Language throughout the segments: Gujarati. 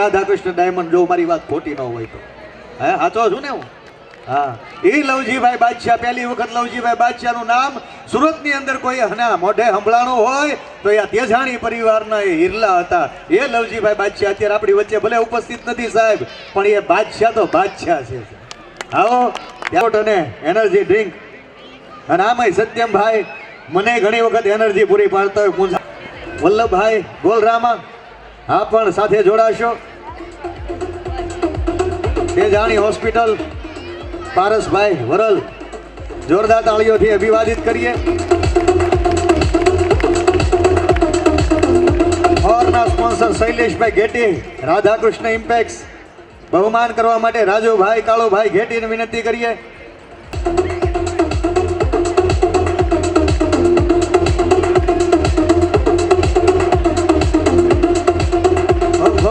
રાધાકૃષ્ણ ડાયમંડ, જો મારી વાત ખોટી ન હોય તો. હે સાચો છું ને હું? હા, એ લવજીભાઈ બાદશાહ, પહેલી વખત લવજીભાઈ બાદશાહનું નામ સુરતની અંદર કોઈ હના મોઢે સંભળાણું હોય તો એ તેજાણી પરિવારના એ હિરલા હતા. એ લવજીભાઈ બાદશાહ અત્યારે આપણી વચ્ચે ભલે ઉપસ્થિત નથી સાહેબ, પણ એ બાદશાહ તો બાદશાહ છે. આવો અને એનર્જી ડ્રિંક, અને આમાંય સત્યમભાઈ મને ઘણી વખત એનર્જી પૂરી પાડતા હોય. પૂંજા વલ્લભભાઈ ગોલરામા હા પણ સાથે જોડાશો. તેજાણી હોસ્પિટલ પારસભાઈ વરલ, જોરદાર તાળીઓથી અભિવાદિત કરીએ. ઓરના સ્પોન્સર શૈલેષભાઈ ઘેટી, રાધાકૃષ્ણ ઇમ્પેક્સ, બહુમાન કરવા માટે રાજુભાઈ કાળુભાઈ ઘેટીને વિનંતી કરીએ.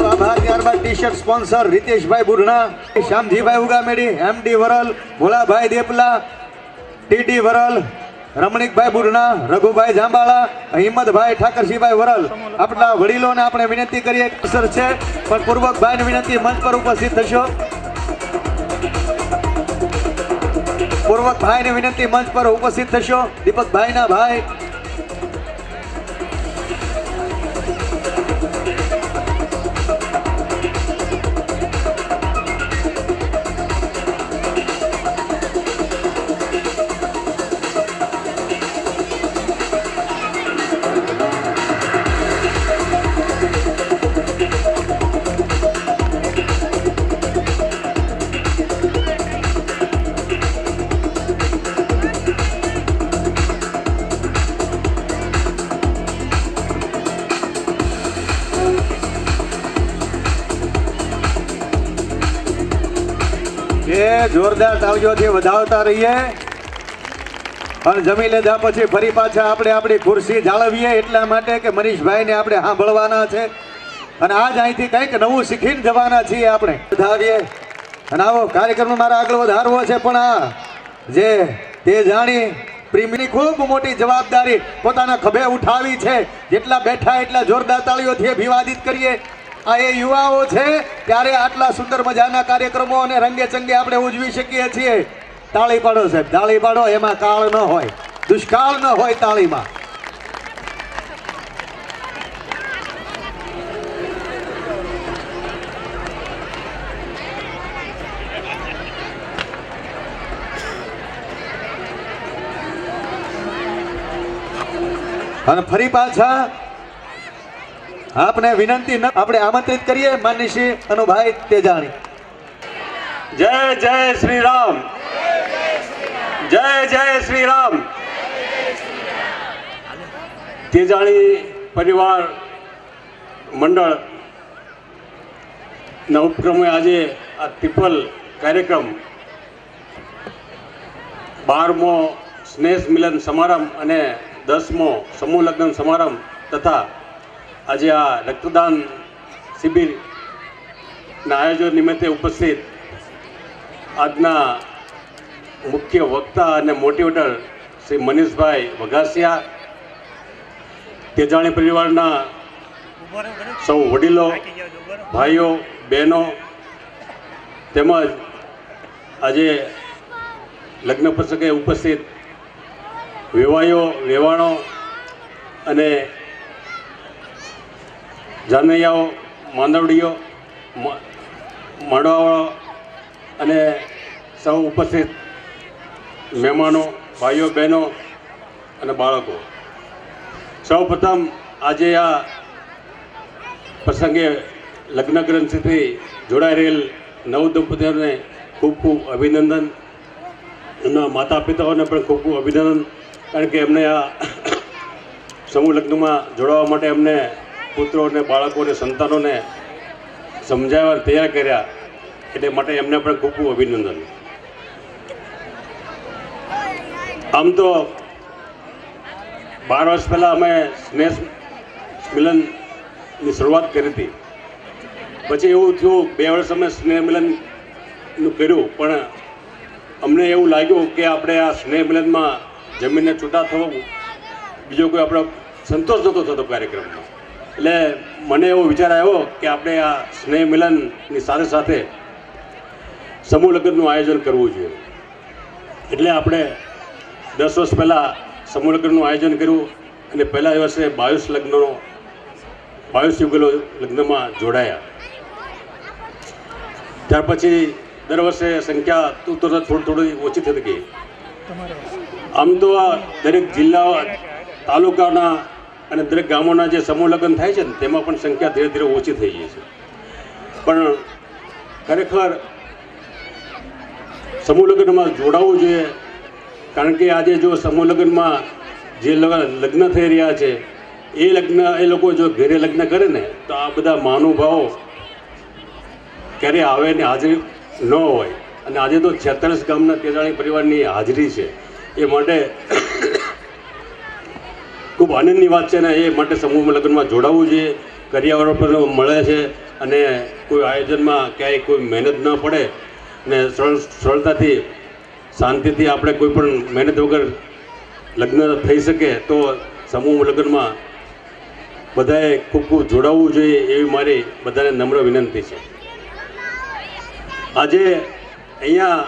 આભાર. ત્યારબાદ T shirt sponsor Riteshbhai બુરણા, Shyamjibhai Ugamedi, MD Varal, Bholabhai દેપલા, TD Varal, Ramnikbhai બુરણા, Raghubhai જાંબાળા, Himmatbhai ઠાકરસિંહભાઈ Varal. આપણા વડીલોને આપણે વિનંતી કરીએ સર છે પણ પૂર્વકભાઈને વિનંતી મંચ પર ઉપસ્થિત થશો. પૂર્વકભાઈને વિનંતી મંચ પર ઉપસ્થિત થશો. દીપકભાઈના ભાઈ જોરદાર તાળીઓથી વધાવતા રહીએ. અને જમી લીધા પછી ફરી પાછા આપણે આપણી ખુરશી જાળવીએ એટલા માટે કે મનીષભાઈને આપણે સાંભળવાના છે અને આજ અહીંથી કંઈક નવું શીખીને જવાના છીએ આપણે. વધાવીએ અને આવો કાર્યક્રમ મારા આગળ વધારવો છે, પણ આ જે તેજાણી પ્રેમીની ખૂબ મોટી જવાબદારી પોતાના ખભે ઉઠાવી છે. જેટલા બેઠા એટલા જોરદાર તાળીઓથી અભિવાદિત કરીએ. આ એ યુવાઓ છે ત્યારે આટલા સુંદર મજાના કાર્યક્રમો અને રંગે ચંગે આપણે ઉજવી શકીએ છીએ. તાળી પાડો સાહેબ, તાળી પાડો. એમાં કાળ ન હોય, દુષ્કાળ ન હોય તાળીમાં. અને ફરી પાછા આપને વિનંતી આપણે આમંત્રિત કરીએ માનનીય શ્રી અનુભાઈ તેજાણી. જય જય શ્રી રામ, જય જય શ્રી રામ. તેજાણી પરિવાર મંડળ ના ઉપક્રમે આજે આ ત્રિપલ કાર્યક્રમ 12મો સ્નેહ મિલન સમારંભ અને 10મો સમૂહ લગ્ન સમારંભ તથા આજે આ રક્તદાન શિબિરના આયોજન નિમિત્તે ઉપસ્થિત આજના મુખ્ય વક્તા અને મોટિવેટર શ્રી મનીષભાઈ વઘાસિયા, તેજાણી પરિવારના સૌ વડીલો, ભાઈઓ, બહેનો તેમજ આજે લગ્ન પ્રસંગે ઉપસ્થિત વેવાઈઓ, વેવાણો અને જાનૈયાઓ, માંદવડીઓ, માળવાવાળો અને સૌ ઉપસ્થિત મહેમાનો, ભાઈઓ, બહેનો અને બાળકો, સૌ પ્રથમ આજે આ પ્રસંગે લગ્ન ગ્રંથથી જોડાઈ રહેલ નવ દંપતીઓને ખૂબ ખૂબ અભિનંદન. એમના માતા પિતાઓને પણ ખૂબ ખૂબ અભિનંદન, કારણ કે એમને આ સમૂહ લગ્નમાં જોડાવા માટે એમને પુત્રો અને બાળકોને, સંતાનોને સમજાવવા તૈયાર કર્યા, એટલે માટે એમને પણ ખૂબ ખૂબ અભિનંદન. આમ તો 12 વર્ષ પહેલાં અમે સ્નેહ મિલનની શરૂઆત કરી હતી. પછી એવું થયું 2 વર્ષ અમે સ્નેહ મિલનનું કર્યું, પણ અમને એવું લાગ્યું કે આપણે આ સ્નેહ મિલનમાં જમીનને છૂટા થવું બીજો કોઈ આપણો સંતોષ નહોતો થતો કાર્યક્રમમાં. એટલે મને એવો વિચાર આવ્યો કે આપણે આ સ્નેહ મિલનની સાથે સાથે સમૂહ લગ્નનું આયોજન કરવું જોઈએ. એટલે આપણે 10 વર્ષ પહેલાં સમૂહ લગ્નનું આયોજન કર્યું અને પહેલા દિવસે 22 યુગલો લગ્નમાં જોડાયા. ત્યાર પછી દર વર્ષે સંખ્યા થોડી ઓછી થતી ગઈ. આમ તો આ દરેક જિલ્લા તાલુકાના અને દરેક ગામોના જે સમૂહ લગ્ન થાય છે ને તેમાં પણ સંખ્યા ધીરે ધીરે ઓછી થઈ ગઈ છે. પણ ખરેખર સમૂહ લગ્નમાં જોડાવવું જોઈએ. કારણ કે આજે જો સમૂહ લગ્નમાં જે લગ્ન થઈ રહ્યા છે એ લોકો જો ઘરે લગ્ન કરે ને તો આ બધા મહાનુભાવો ક્યારે આવે ને હાજરી ન હોય. અને આજે તો 46 ગામના 43 પરિવારની હાજરી છે. એ માટે ખૂબ આનંદની વાત છે ને એ માટે સમૂહ લગ્નમાં જોડાવવું જોઈએ. કરિયાવરો પણ મળે છે અને કોઈ આયોજનમાં ક્યાંય કોઈ મહેનત ન પડે ને સરળતાથી શાંતિથી આપણે કોઈ પણ મહેનત વગર લગ્ન થઈ શકે તો સમૂહ લગ્નમાં બધાએ ખૂબ જોડાવવું જોઈએ એવી મારી બધાને નમ્ર વિનંતી છે. આજે અહીંયા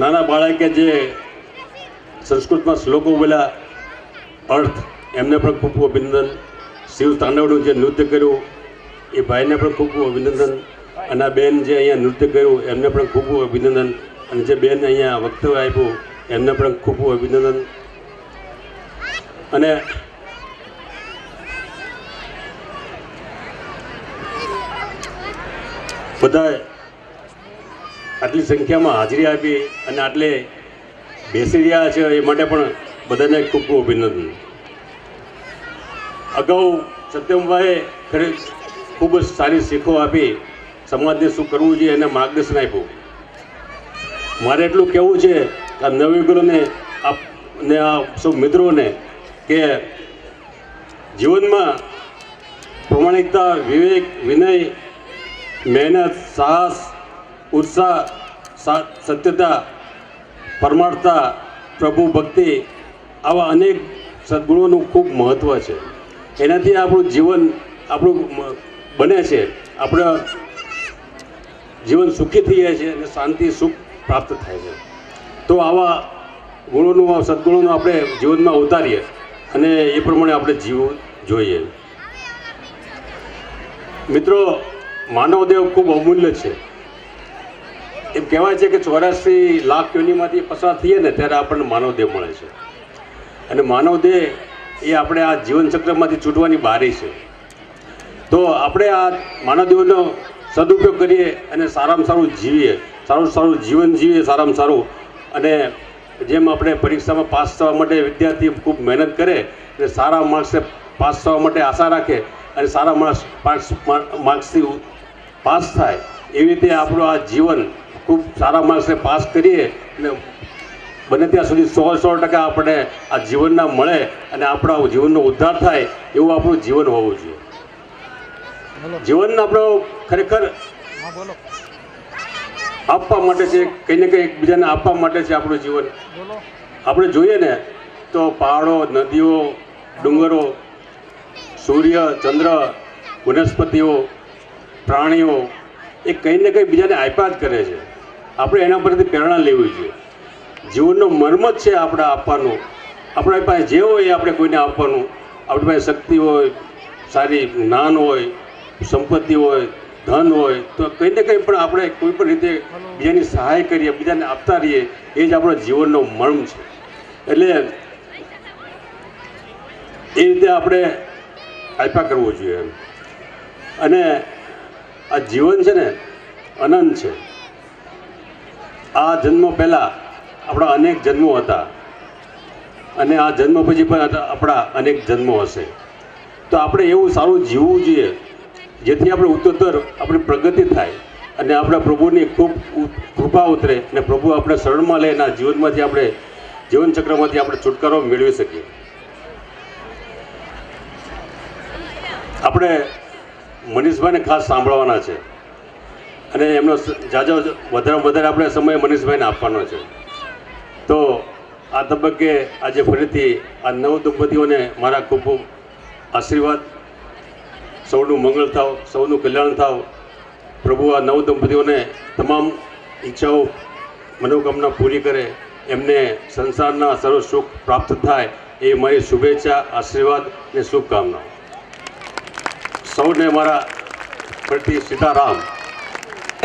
નાના બાળકે જે સંસ્કૃતમાં શ્લોકો બોલ્યા અર્થ એમને પણ ખૂબ ખૂબ અભિનંદન. શિવ તાંડવનું જે નૃત્ય કર્યું એ ભાઈને પણ ખૂબ ખૂબ અભિનંદન. અને આ બેન જે અહીંયા નૃત્ય કર્યું એમને પણ ખૂબ ખૂબ અભિનંદન. અને જે બેન અહીંયા વક્તવ્ય આપ્યું એમને પણ ખૂબ ખૂબ અભિનંદન. અને બધા આટલી સંખ્યામાં હાજરી આપી અને આટલે બેસી રહ્યા છે એ માટે પણ બધાને ખૂબ ખૂબ અભિનંદન. અગાઉ સત્યમભાઈએ ખૂબ જ સારી શીખો આપી સમાજને શું કરવું જોઈએ એને માર્ગદર્શન આપ્યું. મારે એટલું કહેવું છે આ નવયુગલોને ને આ સૌ મિત્રોને કે જીવનમાં પ્રમાણિકતા, વિવેક, વિનય, મહેનત, સાહસ, ઉત્સાહ, સત્યતા, પરમાર્થતા, પ્રભુ ભક્તિ આવા અનેક સદ્ગુણોનું ખૂબ મહત્ત્વ છે. એનાથી આપણું જીવન બને છે. આપણે જીવન સુખી થઈ જાય છે અને શાંતિ સુખ પ્રાપ્ત થાય છે. તો આવા ગુણોનું સદ્ગુણોનું આપણે જીવનમાં ઉતારીએ અને એ પ્રમાણે આપણે જીવવું જોઈએ. મિત્રો, માનવદેહ ખૂબ અમૂલ્ય છે. એમ કહેવાય છે કે 84 લાખ યોનિમાંથી પસાર થઈએ ને ત્યારે આપણને માનવદેહ મળે છે. અને માનવદેહ એ આપણે આ જીવનચક્રમાંથી છૂટવાની બારી છે. તો આપણે આ માનવદેહનો સદુપયોગ કરીએ અને સારામાં સારું જીવીએ, સારું જીવન જીવીએ સારામાં સારું. અને જેમ આપણે પરીક્ષામાં પાસ થવા માટે વિદ્યાર્થી ખૂબ મહેનત કરે અને સારા માર્ક્સે પાસ થવા માટે આશા રાખે અને સારા માર્ક્સથી પાસ થાય એવી રીતે આપણું આ જીવન ખૂબ સારા માર્ક્સે પાસ કરીએ અને બને ત્યાં સુધી 100% આપણે આ જીવનના મળે અને આપણા જીવનનો ઉદ્ધાર થાય એવું આપણું જીવન હોવું જોઈએ. જીવન આપણો ખરેખર આપવા માટે છે, કંઈ ને કંઈ એકબીજાને આપવા માટે છે આપણું જીવન. આપણે જોઈએ ને તો પહાડો, નદીઓ, ડુંગરો, સૂર્ય, ચંદ્ર, વનસ્પતિઓ, પ્રાણીઓ એ કંઈ ને કંઈ બીજાને આપ્યા જ કરે છે. આપણે એના પરથી પ્રેરણા લેવી જોઈએ. જીવનનો મર્મ જ છે આપણે આપવાનું. આપણા પાસે જે હોય એ આપણે કોઈને આપવાનું. આપણી પાસે શક્તિ હોય, સારી જ્ઞાન હોય, સંપત્તિ હોય, ધન હોય તો કંઈ ને કંઈ પણ આપણે કોઈ પણ રીતે બીજાની સહાય કરીએ, બીજાને આપતા રહીએ એ જ આપણા જીવનનો મર્મ છે. એટલે એ રીતે આપણે આપ્યા કરવું જોઈએ. અને આ જીવન છે ને અનંત છે. આ જન્મ પહેલાં આપણા અનેક જન્મો હતા અને આ જન્મ પછી પણ આપણા અનેક જન્મો હશે. તો આપણે એવું સારું જીવવું જોઈએ જેથી આપણે ઉત્તરોત્તર આપણી પ્રગતિ થાય અને આપણા પ્રભુની ખૂબ કૃપા ઉતરે અને પ્રભુ આપણે શરણમાં લે અને આ જીવનમાંથી આપણે જીવનચક્રમાંથી આપણે છુટકારો મેળવી શકીએ. આપણે મનીષભાઈને ખાસ સાંભળવાના છે અને એમનો વધારે આપણે સમય મનીષભાઈને આપવાનો છે. તો આ તબક્કે આજે ફરીથી આ નવ દંપતીઓને મારા ખૂબ ખૂબ આશીર્વાદ, સૌનું મંગળ થાવ, સૌનું કલ્યાણ થાવ. પ્રભુ આ નવ દંપતીઓને તમામ ઈચ્છાઓ મનોકામના પૂરી કરે, એમને સંસારના સર્વ સુખ પ્રાપ્ત થાય એ મારી શુભેચ્છા, આશીર્વાદ અને શુભકામનાઓ. સૌને મારા પ્રતિ સીતારામ.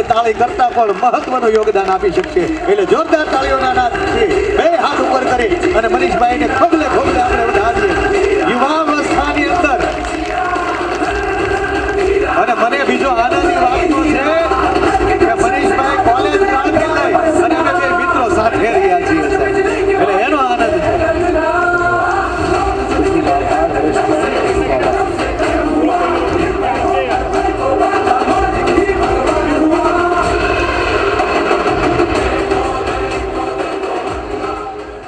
તાળી કરતા પણ મહત્વનું યોગદાન આપી શકશે, એટલે જોરદાર તાળીઓના નાદથી બે હાથ ઉપર કરી અને મનીષભાઈને ખોબલે ખોબલે આપણે વધારીએ યુવાવસ્થાની અંદર. અને મને બીજો આનંદની વાત તો છે કે મનીષભાઈ કોલેજ કાળથી લઈ અને અમે બે મિત્રો સાથે રહ્યા છીએ સાહેબ, એટલે એનો આનંદ છે.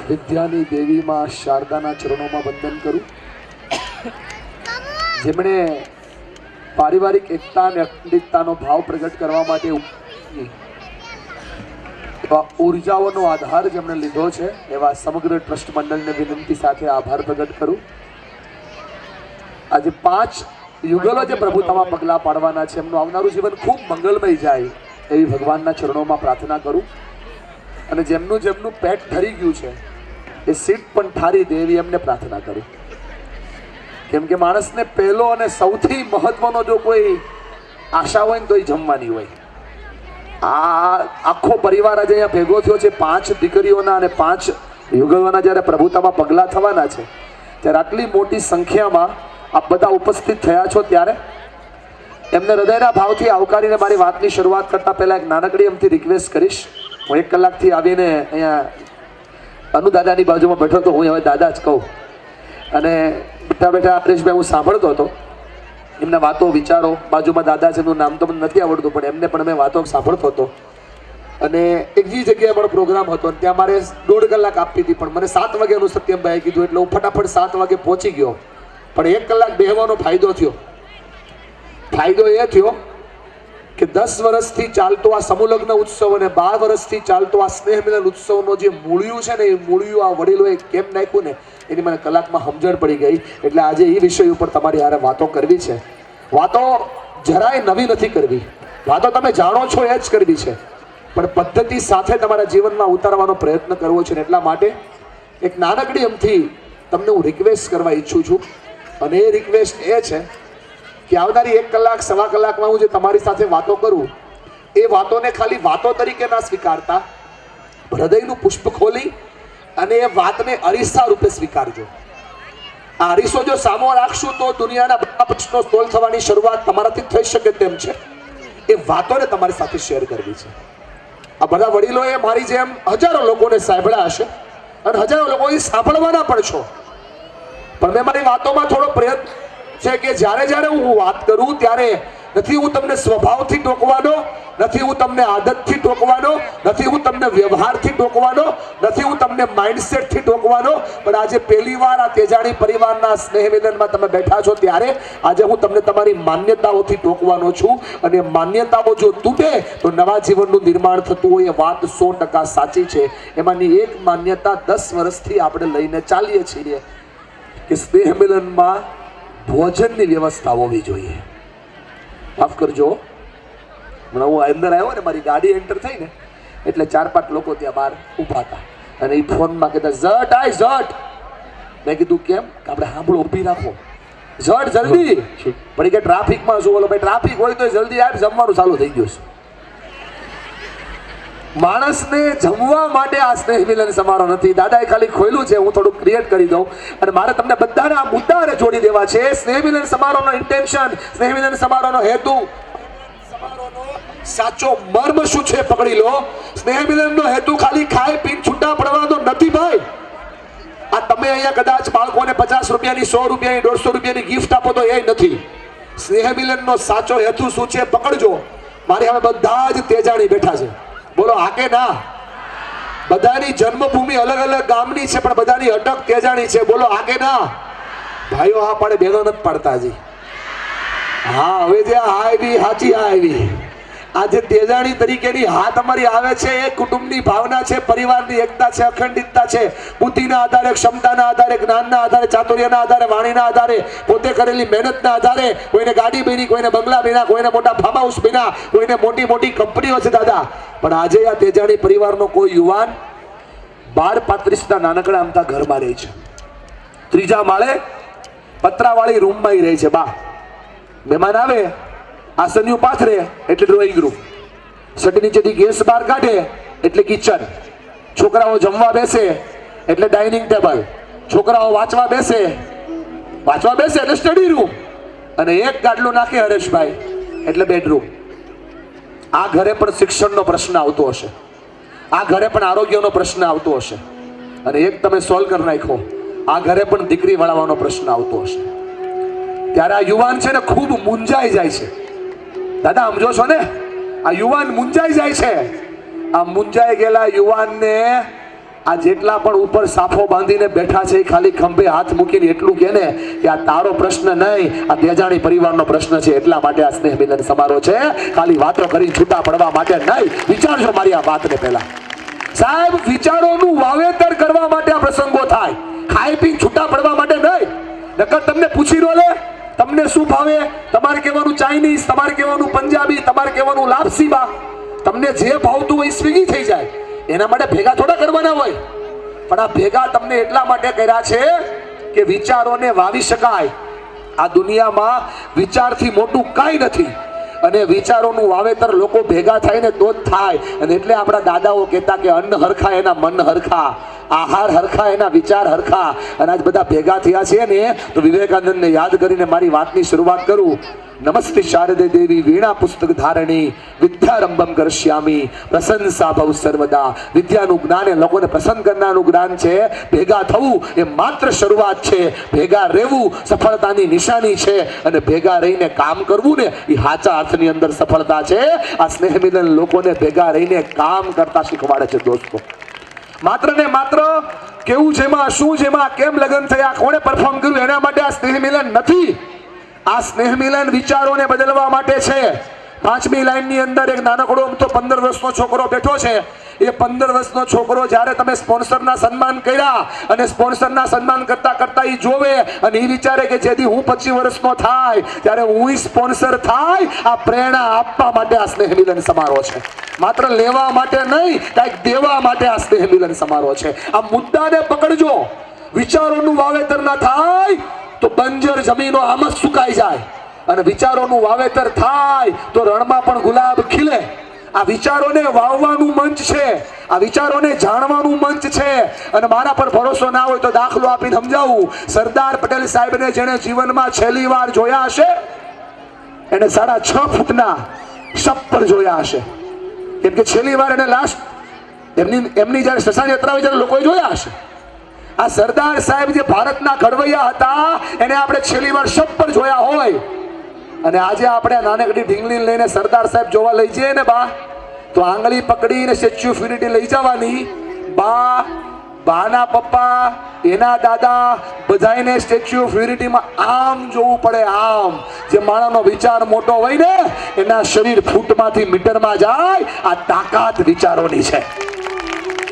વિદ્યાની દેવી માં શારદાના ચરણોમાં વંદન કરું, જેમણે પારિવારિક એકતા અને અખંડિતતાનો ભાવ પ્રગટ કરવા માટે એવા ઉર્જાઓનો આધાર જેમણે લીધો છે, એવા સમગ્ર ટ્રસ્ટ મંડળને વિનંતી સાથે આભાર પ્રગટ કરું. આજે 5 યુગલો જે પ્રભુતામાં પગલાં પાડવાના છે, એમનું આવનારું જીવન ખૂબ મંગલમય જાય એવી ભગવાનના ચરણોમાં પ્રાર્થના કરું. અને જેમનું પેટ ઠરી ગયું છે એ સીટ પણ ઠારી દે એવી એમને પ્રાર્થના કરું. કેમ કે માણસને પહેલો અને સૌથી મહત્વનો જો કોઈ આશા હોય ને તો એ જમવાની હોય. આ આખો પરિવાર આજે અહીંયા ભેગો થયો છે, 5 દીકરીઓના અને 5 યુગલોના જ્યારે પ્રભુતામાં પગલાં થવાના છે, ત્યારે આટલી મોટી સંખ્યામાં આપ બધા ઉપસ્થિત થયા છો, ત્યારે એમને હૃદયના ભાવથી આવકારીને મારી વાતની શરૂઆત કરતા પહેલા એક નાનકડી એમથી રિક્વેસ્ટ કરીશ. હું 1 કલાકથી આવીને અહીંયા અનુદાદાની બાજુમાં બેઠો હતો, હું હવે દાદા જ કહું. અને બેઠા બેઠા હરેશભાઈ હું સાંભળતો હતો, એમના વાતો વિચારો, બાજુમાં દાદા છે, એનું નામ તો મને નથી આવડતું પણ એમને પણ મેં વાતો સાંભળતો હતો. અને એક જે જગ્યાએ મારો પ્રોગ્રામ હતો અને ત્યાં મારે 1.5 કલાક આપી હતી, પણ મને 7 વાગ્યાનું સત્યમભાઈએ કીધું એટલે હું ફટાફટ 7 વાગે પહોંચી ગયો. પણ 1 કલાક બેહવાનો ફાયદો થયો. ફાયદો એ થયો કે 10 વર્ષથી ચાલતો આ સમૂહલગ્ન ઉત્સવ અને 12 વર્ષથી ચાલતો આ સ્નેહ મિલન ઉત્સવનો જે મૂળિયું છે ને, એ મૂળિયું આ વડીલોએ કેમ નાખ્યું ને એની મને કલાકમાં સમજણ પડી ગઈ. એટલે આજે એ વિષય ઉપર તમારી હારે વાતો કરવી છે. વાતો જરાય નવી નથી કરવી, વાતો તમે જાણો છો એ જ કરવી છે, પણ પદ્ધતિ સાથે તમારા જીવનમાં ઉતારવાનો પ્રયત્ન કરવો છે. એટલા માટે એક નાનકડી એમથી તમને હું રિક્વેસ્ટ કરવા ઈચ્છું છું. અને એ રિક્વેસ્ટ એ છે કે આવનારી 1 કલાક 1.25 કલાકમાં હું જે તમારી સાથે વાતો કરું, એ વાતોને ખાલી વાતો તરીકે ના સ્વીકારતા, હૃદયનું પુષ્પ ખોલી અને એ વાતને અરીસા રૂપે સ્વીકારજો. આ અરીસો જો સામો રાખશું તો દુનિયાના બધા પ્રશ્નો સોલ્વ થવાની શરૂઆત તમારાથી થઈ શકે તેમ છે. એ વાતોને તમારી સાથે શેર કરવી છે. આ બધા વડીલોએ મારી જેમ હજારો લોકોને સાંભળ્યા હશે અને હજારો લોકો એ સાંભળવાના પણ છો, પણ મેં મારી વાતોમાં થોડો પ્રયત્ન છે કે જ્યારે જ્યારે હું વાત કરું ત્યારે નથી હું તમને સ્વભાવથી ટોકવાનો, નથી હું તમને આદતથી ટોકવાનો, નથી હું તમને વ્યવહારથી ટોકવાનો, નથી હું તમને માઇન્ડસેટથી ટોકવાનો, પણ આજે પહેલી વાર આ તેજાણી પરિવારના સ્નેહ મિલનમાં તમે બેઠા છો ત્યારે આજે હું તમને તમારી માન્યતાઓથી ટોકવાનો છું. અને માન્યતાઓ જો તૂટે તો નવા જીવનનું નિર્માણ થતું હોય, એ વાત 100% સાચી છે. એમાંની એક માન્યતા 10 વર્ષથી આપણે લઈને ચાલીએ છીએ કે સ્નેહ મિલનમાં ભોજનની વ્યવસ્થા હોવી જોઈએ. માફ કરજો, હમણાં હું અંદર આવ્યો ને, મારી ગાડી એન્ટર થઈ ને એટલે 4-5 લોકો ત્યાં બહાર ઊભા હતા અને એ ફોનમાં કહેતા ઝટ આય ઝટ. મેં કીધું કેમ? કે આપણે સાંભળો, ઊભી રાખો, ઝટ જલ્દી. પણ કે ટ્રાફિકમાં શું? બોલો ભાઈ, ટ્રાફિક હોય તો જલ્દી આવ, જમવાનું ચાલુ થઈ ગયું છે. માણસને જમવા માટે આ સ્નેહ મિલન સમારોહ નથી. દાદાએ ખાલી ખોલ્યું છે, હું થોડું ક્રિએટ કરી દઉં અને મારે તમને બધાને આ મુદ્દાને જોડી દેવા છે. સ્નેહ મિલન સમારોહનો ઇન્ટેન્શન, સ્નેહ મિલન સમારોહનો હેતુ, સમારોહનો સાચો મર્મ શું છે પકડી લો. સ્નેહ મિલનનો હેતુ ખાલી ખાઈ પીને છૂટા પડવાનો નથી ભાઈ. આ તમે અહીંયા કદાચ બાળકોને 50 રૂપિયાની, 100 રૂપિયાની, 150 રૂપિયાની ગિફ્ટ આપો તો એ નથી. સ્નેહ મિલનનો સાચો હેતુ શું છે પકડજો. મારી હવે બધા જ તેજાણી બેઠા છે, બોલો હા કે ના? બધાની જન્મભૂમિ અલગ અલગ ગામની છે, પણ બધાની અટક તેજાણી છે, બોલો હા કે ના? ભાઈઓ હા પાડે, બહેનો નથી પાડતા હજી. હા હવે જે આ આવી સાચી, આ આવી આજે તેજાણી તરીકેની હા તમારી આવે છે એ કુટુંબની ભાવના છે, પરિવારની એકતા છે, અખંડિતતા છે. બુદ્ધિના આધારે, ક્ષમતાના આધારે, જ્ઞાનના આધારે, ચાતુર્યના આધારે, વાણીના આધારે, પોતે કરેલી મહેનતના આધારે, કોઈને ગાડી બની, કોઈને બંગલા બન્યા, કોઈને મોટા ફાર્મ હાઉસ બન્યા, કોઈને મોટી મોટી કંપનીઓ છે દાદા. પણ આજે આ તેજાણી પરિવારનો કોઈ યુવાન 12-35 નાનકડા અમથા ઘરમાં રહે છે. 3જા માળે પતરાવાળી રૂમમાં રહે છે. બા મહેમાન આવે, આસનિયું પાથરે એટલે ડ્રોઈંગ રૂમ, સટી નીચેથી ગેસ બહાર કાઢે એટલે કિચન, છોકરાઓ જમવા બેસે એટલે ડાઇનિંગ ટેબલ, છોકરાઓ વાંચવા બેસે એટલે સ્ટડી રૂમ, અને એક ગાડલું નાખે હરેશભાઈ એટલે બેડરૂમ. આ ઘરે પણ શિક્ષણનો પ્રશ્ન આવતો હશે, આ ઘરે પણ આરોગ્યનો પ્રશ્ન આવતો હશે, અને એક તમે સોલ્વ કરી નાખો, આ ઘરે પણ દીકરી વળાવવાનો પ્રશ્ન આવતો હશે. ત્યારે આ યુવાન છે ને ખૂબ મૂંઝાઈ જાય છે દાદા. સમજો છો ને, આ યુવાન મૂંઝાઈ જાય છે. આ મૂંઝાઈ ગયેલા યુવાનને આ જેટલા પણ ઉપર સાફો બાંધીને બેઠા છે એ ખાલી ખંભે હાથ મૂકીને એટલું કહે ને કે આ તારો પ્રશ્ન નહીં, આ તેજાણી પરિવારનો પ્રશ્ન છે. એટલા માટે આ સ્નેહ મિલન સમારોહ છે, ખાલી વાતો કરી છૂટા પડવા માટે નહીં. વિચારજો મારી આ વાતને પહેલા સાહેબ, વિચારોનું વાવેતર કરવા માટે આ પ્રસંગો થાય, ખાઈ પી છૂટા પડવા માટે નહીં. નકર તમને પૂછી લો લે તમને શું ભાવે, તમારે કહેવાનું ચાઇનીઝ, તમારે કહેવાનું પંજાબી, તમારે કહેવાનું લાપસી. બા તમને જે ભાવતું હોય સ્વિગી થઈ જાય, એના માટે ભેગા થોડા કરવાના હોય. પણ આ ભેગા તમને એટલા માટે કર્યા છે કે વિચારોને વાવી શકાય. આ દુનિયામાં વિચારથી મોટું કાંઈ નથી, અને વિચારોનું વાવેતર લોકો ભેગા થાય ને તો જ થાય. અને એટલે આપણા દાદાઓ કહેતા કે અન્ન હરખા એના મન હરખા, આહાર હરખા એના વિચાર હરખા. અને આજ બધા ભેગા થયા છે ને તો વિવેકાનંદને યાદ કરીને મારી વાતની શરૂઆત કરું. નમસ્તે શારદે દેવી વીણા પુસ્તક ધારણી, વિદ્યારંભમ કરશ્યામી, પ્રશંસા ભવ સર્વદા. વિદ્યાનું જ્ઞાન એ લોકોને પ્રસન્ન કરનારનું જ્ઞાન છે. ભેગા થવું એ માત્ર શરૂઆત છે, ભેગા રહેવું સફળતાની નિશાની છે, અને ભેગા રહીને કામ કરવું ને એ સાચા અર્થની અંદર સફળતા છે. આ સ્નેહ મિલન લોકોને ભેગા રહીને કામ કરતા શીખવાડે છે દોસ્તો. માત્ર ને માત્ર કેવું જેમાં, શું જેમાં, કેમ લગ્ન થયા, કોણે પરફોર્મ કર્યું એના માટે આ સ્નેહ મિલન નથી. આ સ્નેહ મિલન વિચારોને બદલવા માટે છે. 5મી લાઈનની અંદર એક નાનકડો તો 15 વર્ષનો છોકરો બેઠો છે. એ 15 વર્ષનો છોકરો જ્યારે તમે સ્પોન્સરના સન્માન કર્યા અને સ્પોન્સરના સન્માન કરતા કરતા એ જોવે અને એ વિચારે કે જેથી હું 25 વર્ષનો થાય ત્યારે હું સ્પોન્સર થાય. આ પ્રેરણા આપવા માટે આ સ્નેહ મિલન સમારોહ છે, માત્ર લેવા માટે નહીં, કંઈક દેવા માટે આ સ્નેહ મિલન સમારોહ છે. આ મુદ્દાને પકડજો. વિચારોનું વાવેતર ના થાય તો બંજર જમીનો આમ જ સુકાઈ જાય, અને વિચારોનું વાવેતર થાય તો રણમાં પણ ગુલાબ ખીલે. આ વિચારોને વાવવાનું મંચ છે, આ વિચારોને જાણવાનું મંચ છે. અને મારા પર ભરોસો ના હોય તો દાખલો આપીને સમજાવું. સરદાર પટેલ સાહેબને જેણે જીવનમાં છેલ્લી વાર જોયા હશે એને 6.5 ફૂટના છપ્પર જોયા હશે. કેમ કે છેલ્લી વાર એને લાસ્ટ એમની જ્યારે શશાન યાત્રા જ્યારે લોકોએ જોયા હશે. આ સરદાર સાહેબ જે ભારતના ઘડવૈયા હતા એને આપણે છેલ્લી વાર છપ્પર જોયા હોય. અને આજે આપણે નાનકડી ઢીંગલી લઈને સરદાર સાહેબ જોવા લઈ જઈએ ને બા, તો આંગળી પકડીને સ્ટેચ્યુ ઓફ યુનિટી લઈ જવાની. બાના પપ્પા, એના દાદા બધાને સ્ટેચ્યુ ઓફ યુનિટીમાં આમ જોવું પડે, આમ. જે માણસનો વિચાર મોટો હોય ને એના શરીર ફૂટમાંથી મીટરમાં જાય. આ તાકાત વિચારોની છે.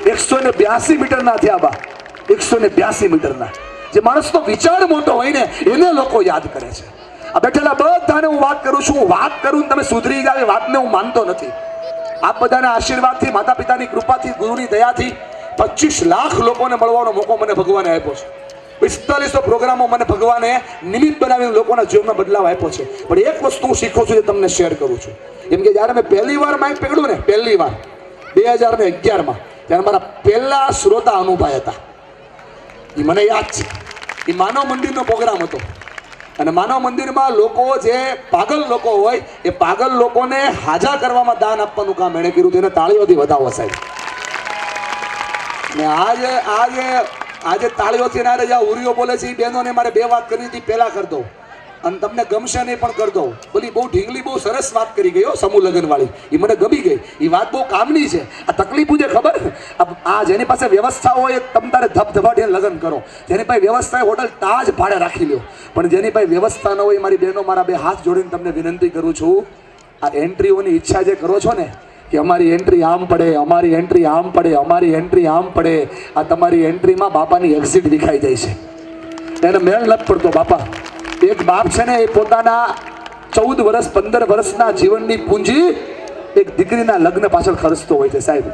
182 મીટરના થયા બા, 182 મીટરના. જે માણસનો વિચાર મોટો હોય ને એને લોકો યાદ કરે છે. આ બેઠેલા બધાને હું વાત કરું છું, હું વાત કરું તમે સુધરી જાય એ વાતને હું માનતો નથી. આપ બધાના આશીર્વાદથી, માતા પિતાની કૃપાથી, ગુરુની દયાથી 25 લાખ લોકોને મળવાનો મોકો મને ભગવાને આપ્યો છે. 4500 પ્રોગ્રામો મને ભગવાને નિમિત્ત બનાવીને લોકોના જીવનમાં બદલાવ આપ્યો છે. પણ એક વસ્તુ હું શીખું છું, એ તમને શેર કરું છું. એમ કે જ્યારે મેં પહેલી વાર માઇક પકડ્યું ને, પહેલી વાર 2011માં, ત્યારે મારા પહેલા શ્રોતા અનુભાઈ હતા. એ મને યાદ છે. એ માનવ મંદિરનો પ્રોગ્રામ હતો, અને માનવ મંદિરમાં લોકો જે પાગલ લોકો હોય એ પાગલ લોકોને હાજા કરવામાં દાન આપવાનું કામ એણે કર્યું. તેને તાળીઓથી વધાવો સાહેબ. ને આજે તાળીઓથી ના રજા ઉરીઓ બોલે છે એ બહેનોને મારે 2 વાત કરી હતી, પહેલા કરી દઉં અને તમને ગમશે નહીં પણ કરી દઉં. બોલી બહુ ઢીંગલી બહુ સરસ વાત કરી ગઈ હો, સમૂહ લગ્ન વાળી. એ મને ગમી ગઈ. એ વાત બહુ કામની છે. આ તકલીફ છે ખબર, આ જેની પાસે વ્યવસ્થા હોય તમ તારે ધબધબાટીને લગ્ન કરો. જેની પાસે વ્યવસ્થા હોય હોટલ તાજ ભાડે રાખી લ્યો. પણ જેની પાસે વ્યવસ્થા ન હોય મારી બહેનો, મારા 2 હાથ જોડીને તમને વિનંતી કરું છું, આ એન્ટ્રીઓની ઈચ્છા જે કરો છો ને કે અમારી એન્ટ્રી આમ પડે, અમારી એન્ટ્રી આમ પડે, અમારી એન્ટ્રી આમ પડે, આ તમારી એન્ટ્રીમાં બાપાની એક્ઝિટ દેખાઈ જાય છે. એને મેળ નથી પડતો. બાપા, એક બાપ છે ને એ પોતાના 14 વર્ષ 15 વર્ષના જીવનની પૂંજી એક દીકરીના લગ્ન પાછળ ખર્ચતો હોય છે સાહેબ.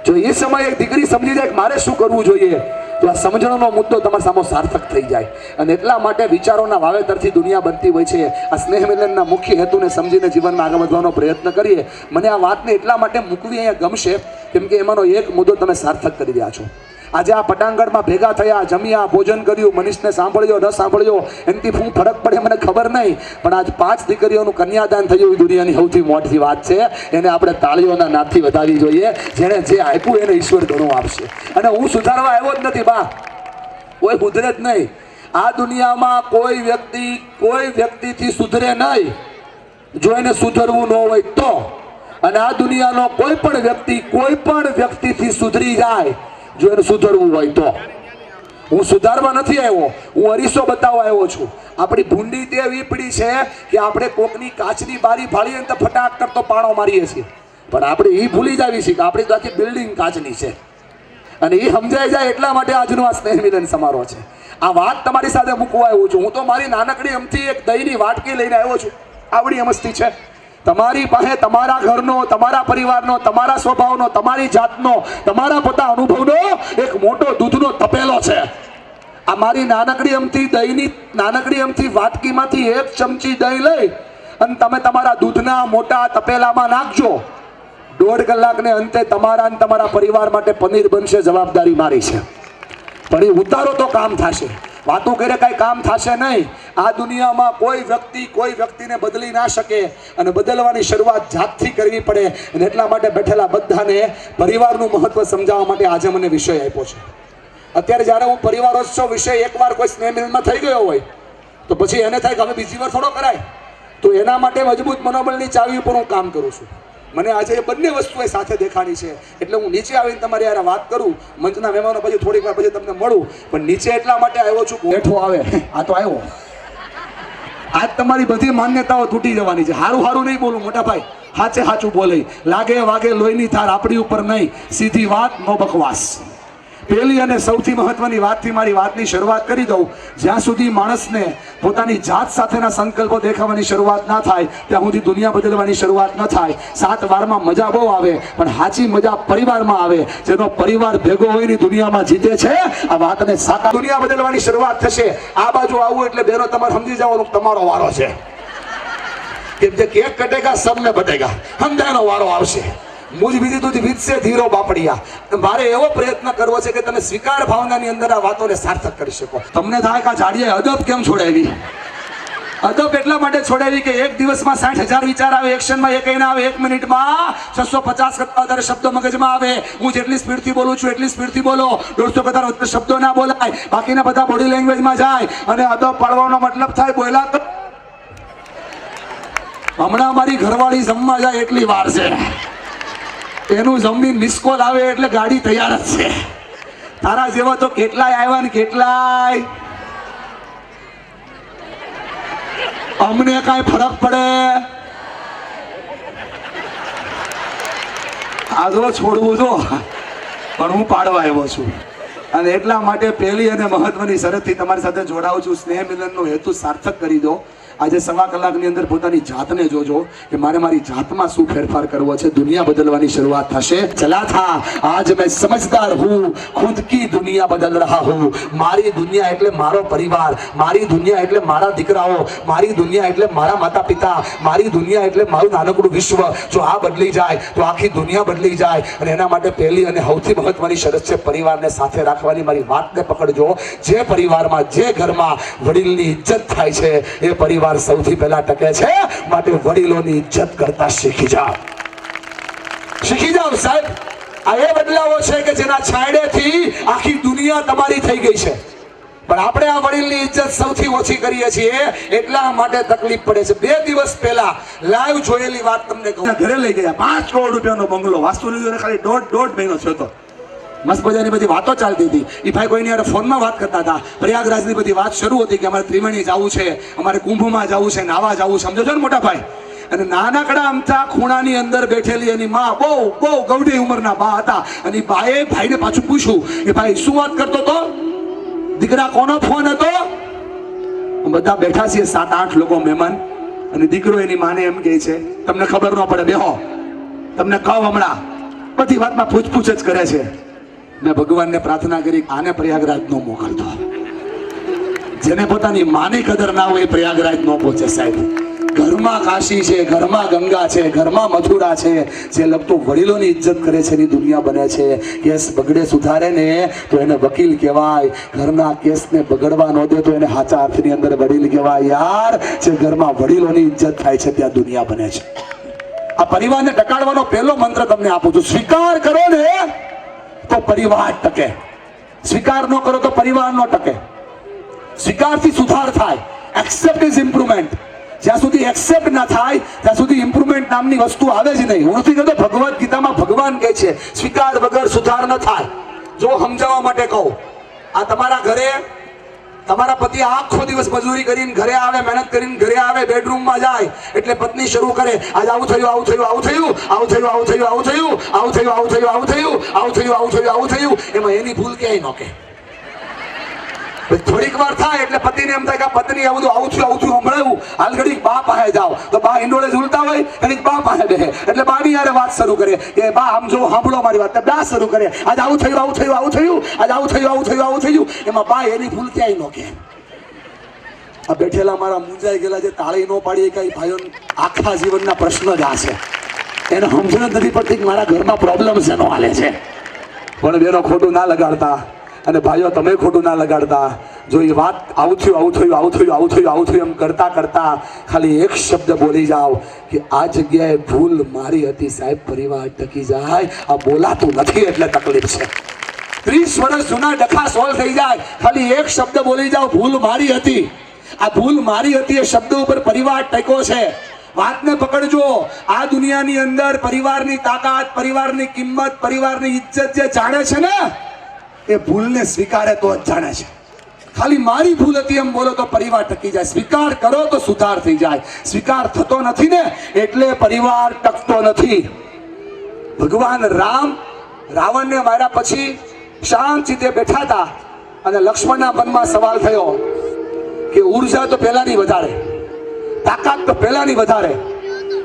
જો એ સમયે એક દીકરી સમજી જાય કે મારે શું કરવું જોઈએ, તો આ સમજણનો મુદ્દો તમારા સામે સાર્થક થઈ જાય. અને એટલા માટે વિચારોના વાવેતરથી દુનિયા બનતી હોય છે. આ સ્નેહ મિલનના મુખ્ય હેતુને સમજીને જીવનમાં આગળ વધવાનો પ્રયત્ન કરીએ. મને આ વાતને એટલા માટે મૂકવી અહીંયા ગમશે કેમ કે એમાંનો એક મુદ્દો તમે સાર્થક કરી રહ્યા છો. આજે આ પટાંગણમાં ભેગા થયા, જમ્યા, ભોજન કર્યું, મનીષને સાંભળ્યો ન સાંભળ્યો એનાથી શું ફરક પડે મને ખબર નહીં, પણ આજ 5 દીકરીઓનું કન્યાદાન થયું એ દુનિયાની સૌથી મોટી વાત છે. એને આપણે તાળીઓના નાદથી વધાવી જોઈએ. જેણે જે આપ્યું એને ઈશ્વર ઘણું આપશે. અને હું સુધારવા આવ્યો જ નથી બા, કોઈ સુધરે જ નહીં. આ દુનિયામાં કોઈ વ્યક્તિથી સુધરે નહીં જો એને સુધરવું ન હોય તો. અને આ દુનિયાનો કોઈ પણ વ્યક્તિથી સુધરી જાય જો એને સુધરવું હોય તો. હું સુધારવા નથી આવ્યો, હું અરીસો બતાવવા આવ્યો છું. આપણી ભૂંડી તે એવી પડી છે કે આપણે કોકની કાચની બારી ફાડીએ ને તો ફટાક કરતો પાણો મારીએ છીએ, પણ આપણે એ ભૂલી જાવી છીએ કે આપણી તો આખી બિલ્ડિંગ કાચની છે. અને એ સમજાઈ જાય એટલા માટે આજનો આ સ્નેહ મિલન સમારોહ છે. આ વાત તમારી સાથે મૂકવા આવ્યો છું. હું તો મારી નાનકડી અમથી એક દહીંની વાટકી લઈને આવ્યો છું. આવડી અમસ્તી છે. તમારી પાસે તમારા ઘરનો, તમારા પરિવારનો, તમારા સ્વભાવનો, તમારી જાતનો, તમારા પોતા અનુભવનો એક મોટો દૂધનો તપેલો છે. આ મારી નાનકડી અમથી વાટકીમાંથી 1 ચમચી દહીં લઈ અને તમે તમારા દૂધના મોટા તપેલામાં નાખજો. 1.5 કલાકને અંતે તમારા અને તમારા પરિવાર માટે પનીર બનશે. જવાબદારી મારી છે. પણ એ ઉતારો તો કામ થશે. વાતો કરે કાંઈ કામ થશે નહીં. આ દુનિયામાં કોઈ વ્યક્તિને બદલી ના શકે અને બદલવાની શરૂઆત જાતથી કરવી પડે. અને એટલા માટે બેઠેલા બધાને પરિવારનું મહત્વ સમજાવવા માટે આજે મને વિષય આપ્યો છે. અત્યારે જ્યારે હું પરિવારોત્સવ વિષય એકવાર કોઈ સ્નેહ મિલનમાં થઈ ગયો હોય તો પછી એને થાય કે હવે બીજી વાર થોડો કરાય. તો એના માટે મજબૂત મનોબળની ચાવી ઉપર હું કામ કરું છું. મને આજે એ બંને વસ્તુએ સાથે દેખાણી છે એટલે હું નીચે આવીને તમારી યાર વાત કરું. મંચના મહેમાનો પછી થોડીક વાર પછી તમને મળું, પણ નીચે એટલા માટે આવ્યો છું. બેઠો આવે આ તો આવ્યો. આજ તમારી બધી માન્યતાઓ તૂટી જવાની છે. હારું નહીં બોલું મોટા ભાઈ, સાચું બોલે. લાગે વાગે લોહીની ધાર આપણી ઉપર નહીં. સીધી વાત, નો બકવાસ. પહેલી અને સૌથી મહત્વની વાતથી મારી વાતની શરૂઆત કરી દઉં. જ્યાં સુધી માણસને પોતાની જાત સાથેના સંકલ્પો દેખાવાની શરૂઆત ના થાય ત્યાં સુધી દુનિયા બદલવાની શરૂઆત ન થાય. 7 વારમાં મજા બહુ આવે પણ સાચી મજા પરિવારમાં આવે. જેનો પરિવાર ભેગો હોય ની દુનિયામાં જીતે છે. આ વાતને સાચા દુનિયા બદલવાની શરૂઆત થશે. આ બાજુ આવું એટલે બેનો તમારે સમજી જવાનું તમારો વારો છે. કેમ કે કેક કટેગા સબને બટેગા, સમજાયનો વારો આવશે. મુજ બીજી તુજ વિધશે ધીરો બાપડિયા. મારે એવો પ્રયત્ન કરવો છે કે તમે સ્વીકાર ભાવનાની અંદર આ વાતોને સાર્થક કરી શકો. તમને થાય કે આ જાડિયાએ અદબ કેમ છોડાવી? અદબ એટલા માટે છોડાવી કે એક દિવસમાં 60,000 વિચાર આવે, એક્શનમાં એક ના આવે. 1 મિનિટમાં 650 કરતા વધારે શબ્દો મગજમાં આવે. હું જેટલી સ્પીડથી બોલું છું એટલી સ્પીડથી બોલો. 150 કરતા વધારે શબ્દો ના બોલાય. બાકીના બધા બોડી લેંગ્વેજમાં જાય અને અદબ પાડવાનો મતલબ થાય બોલા. હમણાં મારી ઘરવાળી જમવા જાય એટલી વાર છે. એનું જમીન મિસકોલ આવે એટલે ગાડી તૈયાર જ છે. તારા જેવા તો કેટલાય આવ્યા ને કેટલાય. અમને કાંઈ ફરક પડે? આ જો છોડવું જો, પણ હું પાડવા આવ્યો છું. અને એટલા માટે પહેલી અને મહત્વની શરતથી તમારી સાથે જોડાઉં છું. સ્નેહ મિલનનો હેતુ સાર્થક કરી દો. આજે 1.25 કલાકની અંદર પોતાની જાતને જોજો કે મારે મારી જાતમાં શું ફેરફાર કરવો છે. દુનિયા બદલવાની શરૂઆત થશે. ચલા થા આજ મેં સમજદાર હું, ખુદ કી દુનિયા બદલ રહા હું. મારી દુનિયા એટલે મારો પરિવાર, મારી દુનિયા એટલે મારા દીકરાઓ, મારી દુનિયા એટલે મારા માતા પિતા, મારી દુનિયા એટલે મારું નાનકડું વિશ્વ. જો આ બદલી જાય તો આખી દુનિયા બદલી જાય. અને એના માટે પહેલી અને સૌથી મહત્વની શરત છે પરિવારને સાથે રાખવાની. મારી વાતને પકડજો. જે પરિવારમાં, જે ઘરમાં વડીલની ઇજ્જત થાય છે એ પરિવાર સૌથી પહેલા ટકે છે. માટે વડીલોની ઇજ્જત કરતા શીખી જાઓ સાહેબ. આ એ બદલાવો છે કે જેના છાંયડેથી આખી દુનિયા તમારી થઈ ગઈ છે. પણ આપણે આ વડીલની ઇજ્જત સૌથી ઓછી કરીએ છીએ. એટલા માટે તકલીફ પડે છે. 2 દિવસ પહેલા લાઈવ જોયેલી વાત તમને કહું. ઘરે લઈ ગયા 5 કરોડ રૂપિયાનો બંગલો. વાસ્તુની ખાલી દોઢ મહિનો થયો હતો. મસ્ત મજાની બધી વાતો ચાલતી હતી. એ ભાઈ કોઈની યાર ફોનમાં વાત કરતા હતા. પ્રયાગરાજની બધી વાત શરૂ હતી કે અમારે ત્રિવેણી જવું છે, અમારે કુંભમાં જવું છે, નાવા જવું, સમજો છો ને મોટા ભાઈ. અને નાનકડા અમથા ખૂણાની અંદર બેઠેલી એની માં બહુ બહુ ગૌડી ઉંમરના બા હતા. અને ઈ બાએ ભાઈને પાછું પૂછ્યું કે ભાઈ શું વાત કરતો તો? દીકરા કોનો ફોન હતો? બધા બેઠા છીએ 7-8 લોકો મહેમાન, અને દીકરો એની માને એમ કહે છે તમને ખબર ન પડે, બેહો તમને કહું હમણાં. બધી વાતમાં પૂછપૂછ જ કરે છે. મેં ભગવાનને પ્રાર્થના કરી આને પ્રયાગરાજ નો મોકલતો. જેને પોતાની માની કદર ના હોય એ પ્રયાગરાજ નો પહોંચે સાહેબ. ઘરમાં કાશી છે, ઘરમાં ગંગા છે, ઘરમાં મથુરા છે. જે લગતો વડીલોની ઇજ્જત કરે છે એની દુનિયા બને છે. કેસ બગડે સુધારે ને તો એને વકીલ કહેવાય. ઘરના કેસને બગડવા ન દે તો એને સાચા અર્થની અંદર વડીલ કહેવાય. યાર જે ઘરમાં વડીલોની ઇજ્જત થાય છે ત્યાં દુનિયા બને છે. આ પરિવારને ટકાડવાનો પહેલો મંત્ર તમને આપું છું. સ્વીકાર કરો ને તો પરિવાર ટકે, સ્વીકાર ન કરો તો પરિવાર ન ટકે. સ્વીકારથી સુધાર થાય. Accept is improvement. જ્યાં સુધી એક્સેપ્ટ ના થાય ત્યાં સુધી ઇમ્પ્રુવમેન્ટ નામની વસ્તુ આવે જ નહીં. હું નથી કહેતો, ભગવદ્ ગીતામાં ભગવાન કહે છે સ્વીકાર વગર સુધાર ન થાય. જો સમજાવવા માટે કહું, આ તમારા ઘરે તમારા પતિ આખો દિવસ મજૂરી કરીને ઘરે આવે, મહેનત કરીને ઘરે આવે, બેડરૂમમાં જાય એટલે પત્ની શરૂ કરે આજ આવું થયું, આવું થયું, આવું થયું, આવું થયું, આવું થયું, આવું થયું, આવું થયું, આવું થયું, આવું થયું, આવું થયું, આવું થયું, આવું થયું. એમાં એની ભૂલ ક્યાંય ન કે. થોડીક વાર થાય એટલે પતિને એમ થાય કે પત્ની આવું આવું થયું, આવું થયું સંભળાયું, હાલ ઘડીક બા પાસે જાઓ તો બા ઈંડોળે ઝૂલતા હોય, ઘડીક બા પાસે બેસે એટલે બાની યારે વાત શરૂ કરે કે બા આમ જો સાંભળો મારી વાત. બા શરૂ કરે આજ આવું થયું, આવું થયું, આવું થયું, આજ આવું થયું, આવું થયું, આવું થયું. એમાં બા એની ભૂલ ક્યાંય ન કે. આ બેઠેલા મારા મૂંઝાઈ ગયેલા જે તાળી ન પાડી કઈ ભાઈઓ આખા જીવનના પ્રશ્ન જ આ છે. એને સમજણ જ નથી પડતી કે મારા ઘરમાં પ્રોબ્લેમ શેનો હાલે છે. પણ બેનો ખોટું ના લગાડતા, અને ભાઈઓ તમે ખોટું ના લગાડતા. જો એ વાત આવું થયું, આવું થયું, આવું થયું, આવું થયું, આવું થયું એમ કરતા કરતા ખાલી એક શબ્દ બોલી જાઓ કે આ જગ્યાએ ભૂલ મારી હતી સાહેબ, પરિવાર ટકી જાય. આ બોલાતું નથી એટલે તકલીફ છે. 30 વર્ષ જૂના ડખા સોલ્વ થઈ જાય. ખાલી એક શબ્દ બોલી જાઓ ભૂલ મારી હતી. આ ભૂલ મારી હતી એ શબ્દ ઉપર પરિવાર ટક્યો છે. વાતને પકડજો. આ દુનિયાની અંદર પરિવારની તાકાત, પરિવારની કિંમત, પરિવારની ઇજ્જત જે જાણે છે ને એ ભૂલને સ્વીકારે તો જ જાણે છે. ખાલી મારી ભૂલ હતી એમ બોલો તો પરિવાર ટકી જાય. સ્વીકાર કરો તો સુધાર થઈ જાય. સ્વીકાર થતો નથી ને એટલે પરિવાર ટકતો નથી. ભગવાન રામ રાવણને માર્યા પછી શાંતિથી બેઠા હતા અને લક્ષ્મણના મનમાં સવાલ થયો કે ઉર્જા તો પહેલાની વધારે, તાકાત તો પહેલાની વધારે,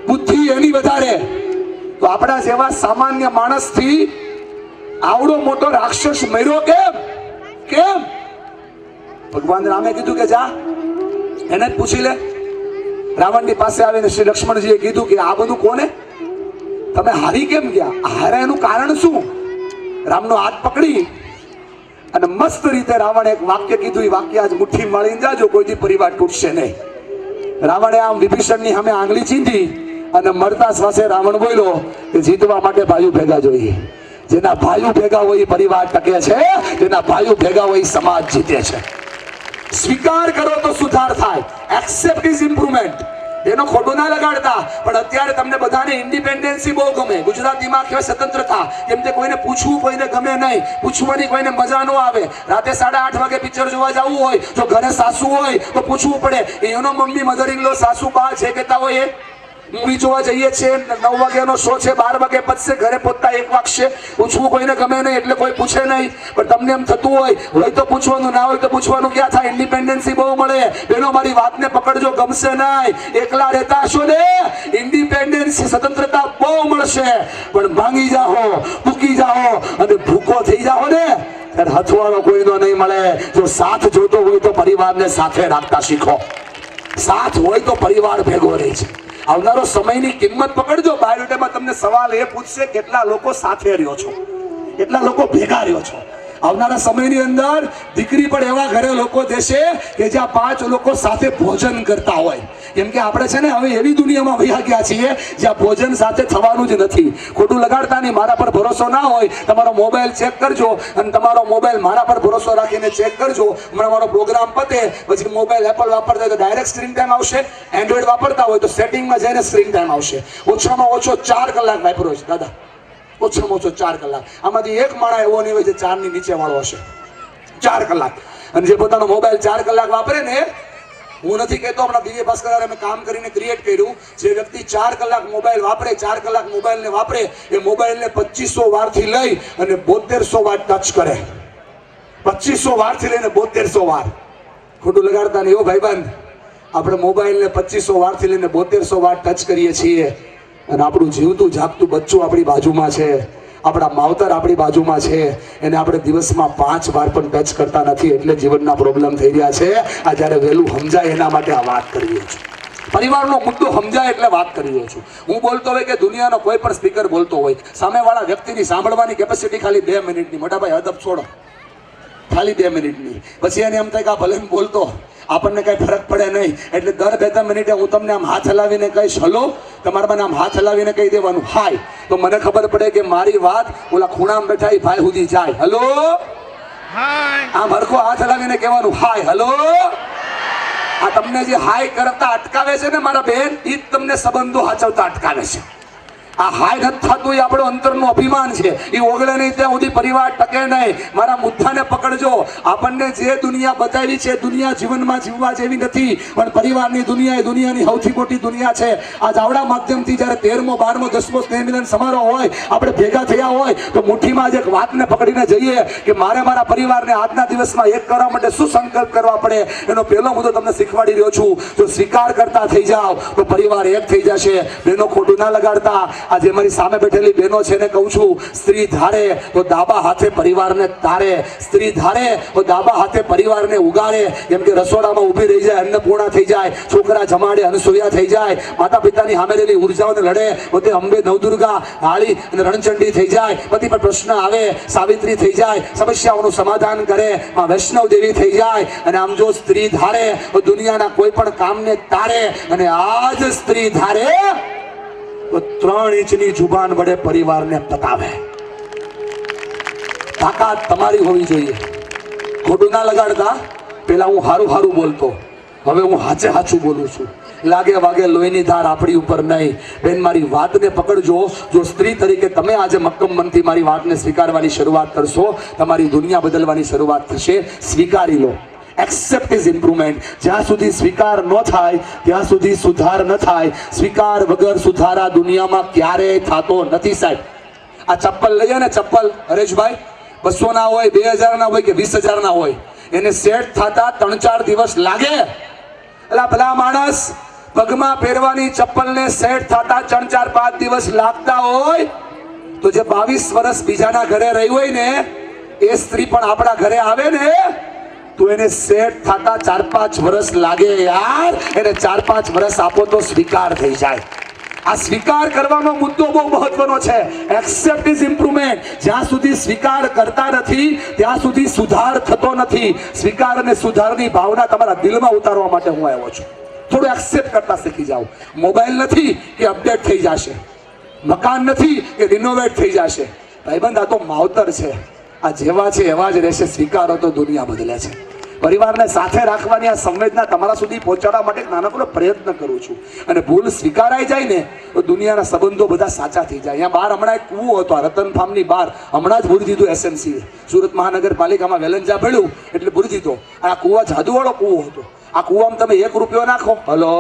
બુદ્ધિ એની વધારે, તો આપણા જેવા સામાન્ય માણસથી આવડો મોટો રાક્ષસ મર્યો કેમ? કેમ? ભગવાન રામે કીધું કે જા એને જ પૂછી લે. રાવણની પાસે આવીને શ્રી લક્ષ્મણજીએ કીધું કે આ બધું કોને? તમે હારી કેમ ગયા? હારે એનું કારણ શું? રામનો હાથ પકડી અને મસ્ત રીતે રાવણે એક વાક્ય કીધું. એ વાક્ય આજ મુઠ્ઠી માળીને જાજો, કોઈથી પરિવાર તૂટશે નહીં. રાવણે આમ વિભીષણની સામે આંગળી ચીંધી અને મરતા શ્વાસે રાવણ બોલ્યો કે જીતવા માટે ભાઈઓ ભેગા જોઈએ. જેના ભાઈઓ ભેગા હોય એ પરિવાર ટકે છે, જેના ભાઈઓ ભેગા હોય એ સમાજ જીતે છે. સ્વીકાર કરો તો સુધાર થાય. Accept is improvement. એનો ખોટું ના લગાડતા. પણ અત્યારે તમને બધાને ઇન્ડિપેન્ડન્સી બહુ ગમે. ગુજરાતીમાં કહેવાય સ્વતંત્રતા. કેમ કે કોઈને પૂછવું કોઈને ગમે નહીં, પૂછવાની કોઈને મજા ન આવે. રાતે 8:30 વાગે પિક્ચર જોવા જવું હોય તો ઘરે સાસુ હોય તો પૂછવું પડે. એનો મમ્મી મધર ઇન લો સાસુ બા જે કહેતા હોય એ મૂવી જોવા જઈએ છીએ, 9 વાગ્યાનો શો છે, 12 વાગે પતશે, ઘરે પહોંચતા 1 વાગશે. પૂછવું કોઈને ગમે નહીં એટલે કોઈ પૂછે નહીં. પણ તમને એમ થતું હોય તો પૂછવાનું, ના હોય તો પૂછવાનું ક્યાં થાય? ઇન્ડિપેન્ડન્સી બહુ મળે. બેનો મારી વાતને પકડજો, ગમશે નહીં. એકલા રહેતા હશો ને ઇન્ડિપેન્ડન્સી સ્વતંત્રતા બહુ મળશે. પણ ભાંગી જાઓ, મૂકી જાઓ અને ભૂખો થઈ જાઓ ને ત્યારે હથવાળો કોઈનો નહીં મળે. જો સાથ જોતો હોય તો પરિવારને સાથે રાખતા શીખો. સાથ હોય તો પરિવાર ભેગો રહે છે. આવનારો સમયની કિંમત પકડજો. બાયોડેટામાં તમને સવાલ એ પૂછશે કેટલા લોકો સાથે રહ્યો છો, કેટલા લોકો ભેગા રહ્યો છો. આવનારા સમયની અંદર દીકરી પણ એવા ઘરે લોકો દેશે કે જ્યાં 5 લોકો સાથે ભોજન કરતા હોય. કેમ કે આપણે છે ને હવે એવી દુનિયામાં વહ્યા ગયા છીએ જ્યાં ભોજન સાથે થવાનું જ નથી. ખોટું લગાડતા નહીં. મારા પર ભરોસો ના હોય તમારો મોબાઈલ ચેક કરજો અને તમારો મોબાઈલ મારા પર ભરોસો રાખીને ચેક કરજો. હમણાં મારો પ્રોગ્રામ પતે પછી મોબાઈલ એપલ વાપરતા હોય તો ડાયરેક્ટ સ્ક્રીન ટાઈમ આવશે. એન્ડ્રોઈડ વાપરતા હોય તો સેટિંગમાં જઈને સ્ક્રીન ટાઈમ આવશે. ઓછામાં ઓછો 4 કલાક વાપરો છે દાદા, ઓછામાં ઓછો 4 કલાક. આમાંથી એક માણસ એવો નહીં હોય જે 4 ની નીચે વાળો હશે. 4 કલાક. અને જે પોતાનો મોબાઈલ 4 કલાક વાપરે ને હું નથી કહેતો હમણાં દિવ્ય ભાસ્કર હારે મેં કામ કરીને ક્રિએટ કર્યું, જે વ્યક્તિ 4 કલાક મોબાઈલ વાપરે, 4 કલાક મોબાઈલને વાપરે, એ મોબાઈલને 2500 વારથી લઈ અને 7200 વાર ટચ કરે. 2500 વારથી લઈને 7200 વાર. ખોટું લગાડતા નહીં હો ભાઈબંધ. આપણે મોબાઈલને 2500 વારથી લઈને 7200 વાર ટચ કરીએ છીએ અને આપણું જીવતું જાગતું બચ્ચું આપણી બાજુમાં છે, આપણા માવતર આપણી બાજુમાં છે, એને આપણે દિવસમાં 5 વાર પણ ટચ કરતા નથી, એટલે જીવનના પ્રોબ્લેમ થઈ રહ્યા છે. આ જ્યારે વહેલું સમજાય એના માટે આ વાત કરી રહ્યો છું. પરિવારનો મુદ્દો સમજાય એટલે વાત કરી રહ્યો છું. હું બોલતો હોય કે દુનિયાનો કોઈ પણ સ્પીકર બોલતો હોય, સામેવાળા વ્યક્તિની સાંભળવાની કેપેસિટી ખાલી 2 મિનિટની. મોટા ભાઈ અદબ છોડો, ખાલી 2 મિનિટની. પછી એને એમ થાય કે આ ભલે બોલતો, આપણને કઈ ફરક પડે નહીં, એટલે દર 2-3 મિનિટે હું તમને આમ હાથ હલાવીને કહીશ હલો, તમારે મને આમ હાથ હલાવીને કહી દેવાનું હાય, તો મને ખબર પડે કે મારી વાત ઓલા ખૂણામાં બેઠા એ ભાઈ સુધી જાય. હલો, આમ હરખો હાથ હલાવીને કહેવાનું હાય હલો. આ તમને જે હાય કરતા અટકાવે છે ને મારા બેન, એ જ તમને સંબંધો સાચવતા અટકાવે છે. આ હાય નથી થતું એ આપણો અંતરનું અભિમાન છે, એ ઓગળે નહીં ત્યાં સુધી પરિવાર ટકે નહીં. મારા મુદ્દાને પકડજો. આપણને જે દુનિયા બતાવી છે, દુનિયા જીવનમાં જીવવા જેવી નથી, પણ પરિવારની દુનિયા એ દુનિયાની સૌથી મોટી દુનિયા છે. આ જાવડા માધ્યમથી જ્યારે 13મો 12મો 10મો સ્નેહ મિલન સમારોહ હોય, આપણે ભેગા થયા હોય, તો મુઠ્ઠીમાં જ એક વાતને પકડીને જઈએ કે મારે મારા પરિવારને આજના દિવસમાં એક કરવા માટે શું સંકલ્પ કરવા પડે. એનો પહેલો મુદ્દો તમને શીખવાડી રહ્યો છું. જો સ્વીકાર કરતા થઈ જાઓ તો પરિવાર એક થઈ જશે. બહેનો ખોટું ના લગાડતા. આજે મારી સામે બેઠેલી બહેનો છે ને કહું છું, સ્ત્રી ધારે તો ડાબા હાથે પરિવારને તારે, સ્ત્રી ધારે તો ડાબા હાથે પરિવારને ઉગાડે. જેમ કે રસોડામાં ઊભી રહી જાય, અન્નપૂર્ણા થઈ જાય, છોકરા જમાડે, અનસૂયા થઈ જાય, માતા પિતાની સામે રહેલી ઉર્જાઓને લડે, પોતે અંબે નવદુર્ગા હાળી અને રણચંડી થઈ જાય, પતિ પર પ્રશ્ન આવે સાવિત્રી થઈ જાય, સમસ્યાઓનું સમાધાન કરે, માં વૈષ્ણવ દેવી થઈ જાય. અને આમ જો સ્ત્રી ધારે તો દુનિયાના કોઈ પણ કામને તારે, અને આજ સ્ત્રી ધારે તો 3 ઇંચની જુબાન વડે પરિવારને પતાવે. તાકાત તમારી હોવી જોઈએ. ખોટું ના લગાડતા. પેલા હું હારું બોલતો, હવે હું હાચું બોલું છું. લાગે વાગે લોહીની ધાર આપણી ઉપર નહીં. બેન મારી વાતને પકડજો. જો સ્ત્રી તરીકે તમે આજે મક્કમ મનથી મારી વાતને સ્વીકારવાની શરૂઆત કરશો, તમારી દુનિયા બદલવાની શરૂઆત થશે. સ્વીકારી લો. Accept is improvement. જ્યાં સુધી સ્વીકાર ન થાય ત્યાં સુધી સુધાર ન થાય. સ્વીકાર વગર સુધારા દુનિયામાં ક્યારેય થતો નથી સાહેબ. આ ચપ્પલ લઈએ ને, ચપ્પલ હરેશભાઈ 200 ના હોય, 2000 ના હોય કે 20,000 ના હોય, એને સેટ થતા 3-4 દિવસ લાગે. એટલે ભલા માણસ પગમાં પહેરવાની ચપ્પલને સેટ થતા 3-4-5 દિવસ લાગતા હોય, તો જે 22 વર્ષ બીજાના ઘરે રહી હોય ને, એ સ્ત્રી પણ આપણા ઘરે આવે ને, તો એને સેટ થતા 4-5 વર્ષ લાગે યાર. એને 4-5 વર્ષ આપો તો સ્વીકાર થઈ જાય. આ સ્વીકાર કરવાનો મુદ્દો બહુ મહત્વનો છે. Accept is improvement. જ્યાં સુધી સ્વીકાર કરતા નથી ત્યાં સુધી સુધાર થતો નથી. સ્વીકાર અને સુધારની ભાવના તમારા દિલમાં ઉતારવા માટે હું આવ્યો છું. થોડું એક્સેપ્ટ કરતા શીખી જાઓ. મોબાઈલ નથી કે અપડેટ થઈ જશે, મકાન નથી કે રિનોવેટ થઈ જશે. ભાઈબંધ, આ તો માવતર છે. આ જેવા છે એવા જ રહેશે. સ્વીકારો તો દુનિયા બદલે છે. પરિવારને સાથે રાખવાની આ સંવેદના તમારા સુધી પહોંચાડવા માટે એક નાનકડો પ્રયત્ન કરું છું. અને ભૂલ સ્વીકારાઈ જાય ને તો દુનિયાના સંબંધો બધા સાચા થઈ જાય. અહીંયા બહાર હમણાં એક કૂવો હતો, આ રતન ફાર્મની બહાર, હમણાં જ ભૂરી દીધું એસએમસી, સુરત મહાનગરપાલિકામાં વેલંજા પડ્યું એટલે ભૂરી દીધો. આ કૂવા જાદુવાળો કૂવો હતો. આ કૂવામાં તમે 1 રૂપિયો નાખો, હલો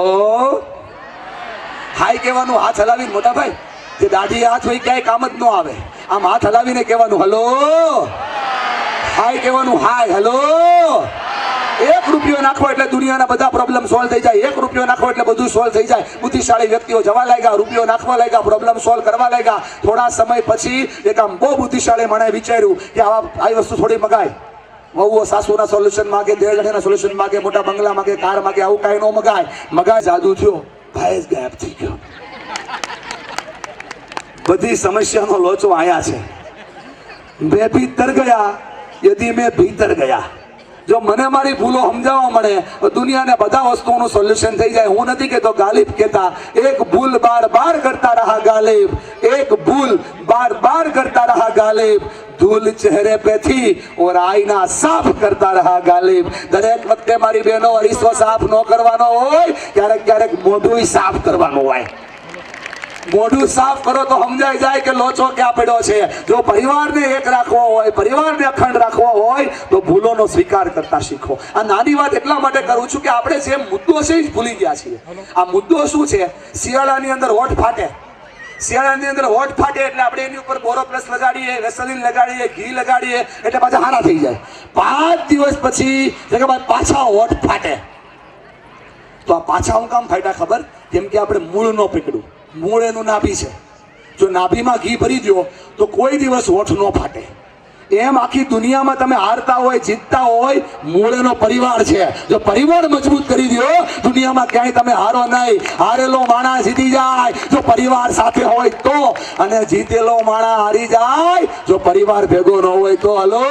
હાય કહેવાનું, હાથ હલાવીને. મોટા ભાઈ, જે દાઢી હાથ હોય ક્યાંય કામ જ ન આવે. આમ હાથ હલાવીને કહેવાનું હલો, હાય કહેવાનું, હાય હલો. 1 રૂપિયો નાખો એટલે દુનિયાના બધા પ્રોબ્લેમ સોલ્વ થઈ જાય. 1 રૂપિયો નાખો એટલે બધું સોલ્વ થઈ જાય. બુદ્ધિશાળી વ્યક્તિઓ જવા લાગ્યા, રૂપિયો નાખવા લાગ્યા, પ્રોબ્લેમ સોલ્વ કરવા લાગ્યા. થોડા સમય પછી એક આમ બહુ બુદ્ધિશાળી માણસે વિચાર્યું કે આવી વસ્તુ થોડી મગાય. વહુઓ સાસુના સોલ્યુશન માગે, દેઢના સોલ્યુશન માગે, મોટા બંગલા માગે, કાર માગે, આવું કાંઈ ન મગાય. જાદુ થયો, ભાઈ જ ગાયબ થઈ ગયો. બધી સમસ્યાનો લોચો આયા છે. મેં ભીતર ગયા યદી મેં ભીતર ગયા. જો મને મારી ભૂલો સમજાવવા મળે તો દુનિયાને બધા વસ્તુઓનું સોલ્યુશન થઈ જાય. હું નથી કહેતો, ગાલિબ કહેતા, એક ભૂલ બાર કરતા રહા ગાલિબ, એક ભૂલ બાર કરતા રહા ગાલિબ, ધૂલ ચહેરે पे थी और आईना साफ करता रहा गालिब. દરેક વખતે મારી બહેનો અરીસો સાફ ન કરવાનો હોય, ક્યારેક મોઢું સાફ કરવાનું હોય. મોઢું સાફ કરો તો સમજાઈ જાય કે લોચો ક્યાં પડ્યો છે. જો પરિવારને એક રાખવો હોય, પરિવારને અખંડ રાખવો હોય તો ભૂલોનો સ્વીકાર કરતા શીખો. આ નાની વાત એટલા માટે કરું છું કે આપણે જે મુદ્દો છે એ જ ભૂલી ગયા છીએ. આ મુદ્દો શું છે? શિયાળાની અંદર હોઠ ફાટે. શિયાળાની અંદર હોઠ ફાટે એટલે આપણે એની ઉપર બોરોપ્લસ લગાડીએ, વેસલીન લગાડીએ, ઘી લગાડીએ એટલે પાછા હારા થઈ જાય. 5 દિવસ પછી પાછા હોઠ ફાટે. તો આ પાછા હું કામ ફાટ્યા ખબર? કેમ કે આપણે મૂળ ન પકડ્યું. મૂળ એનું નાભી છે. જો નાભીમાં ઘી ભરી દો તો કોઈ દિવસ હોઠ ન ફાટે. એમ આખી દુનિયામાં તમે હારતા હોય, જીતતા હોય, મૂળ એનો પરિવાર છે. જો પરિવાર મજબૂત કરી દો દુનિયામાં ક્યાંય તમે હારો નહીં. હારેલો માણસ જીતી જાય જો પરિવાર સાથે હોય તો, અને જીતેલો માણસ હારી જાય જો પરિવાર ભેગો ન હોય તો. હલો,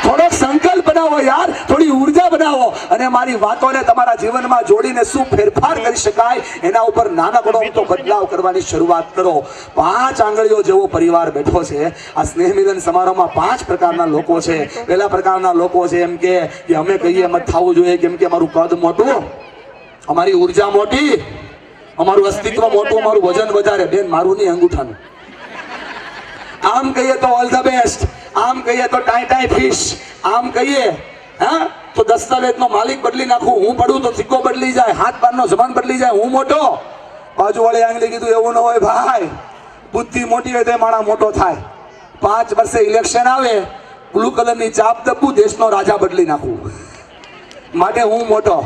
થોડોક સંકલ્પ બનાવો યાર, થોડી ઉર્જા બનાવો અને મારી વાતોને તમારા જીવનમાં જોડીને શું ફેરફાર કરી શકાય એના ઉપર નાનકડો તો બદલાવ કરવાની શરૂઆત કરો. 5 આંગળીઓ જેવો પરિવાર બેઠો છે. આ સ્નેહ મિલન સમારોહમાં 5 પ્રકારના લોકો છે. પહેલા પ્રકારના લોકો છે એમ કે અમે કહીએ એમ જ થવું જોઈએ કેમ કે અમારું કદ મોટું, અમારી ઉર્જા મોટી, અમારું અસ્તિત્વ મોટું, અમારું વજન વધારે. બેન, મારું નહીં, અંગૂઠાનું. આમ કહીએ તો ઓલ ધ બેસ્ટ, આમ કહીએ તો ટાઈ ટાઈ ફિશ, આમ કહીએ હા તો દસ્તાવેજનો માલિક બદલી નાખું, હું પડું તો સિક્કો બદલી જાય, હાથ બારનો જમાન બદલી જાય, હું મોટો. બાજુવાળે આંગળી કીધું એવું ન હોય ભાઈ, બુદ્ધિ મોટી હોય તો માણસ મોટો થાય. 5 વર્ષે ઇલેક્શન આવે, બ્લુ કલરની ચાપ દબું, દેશનો રાજા બદલી નાખું, માટે હું મોટો.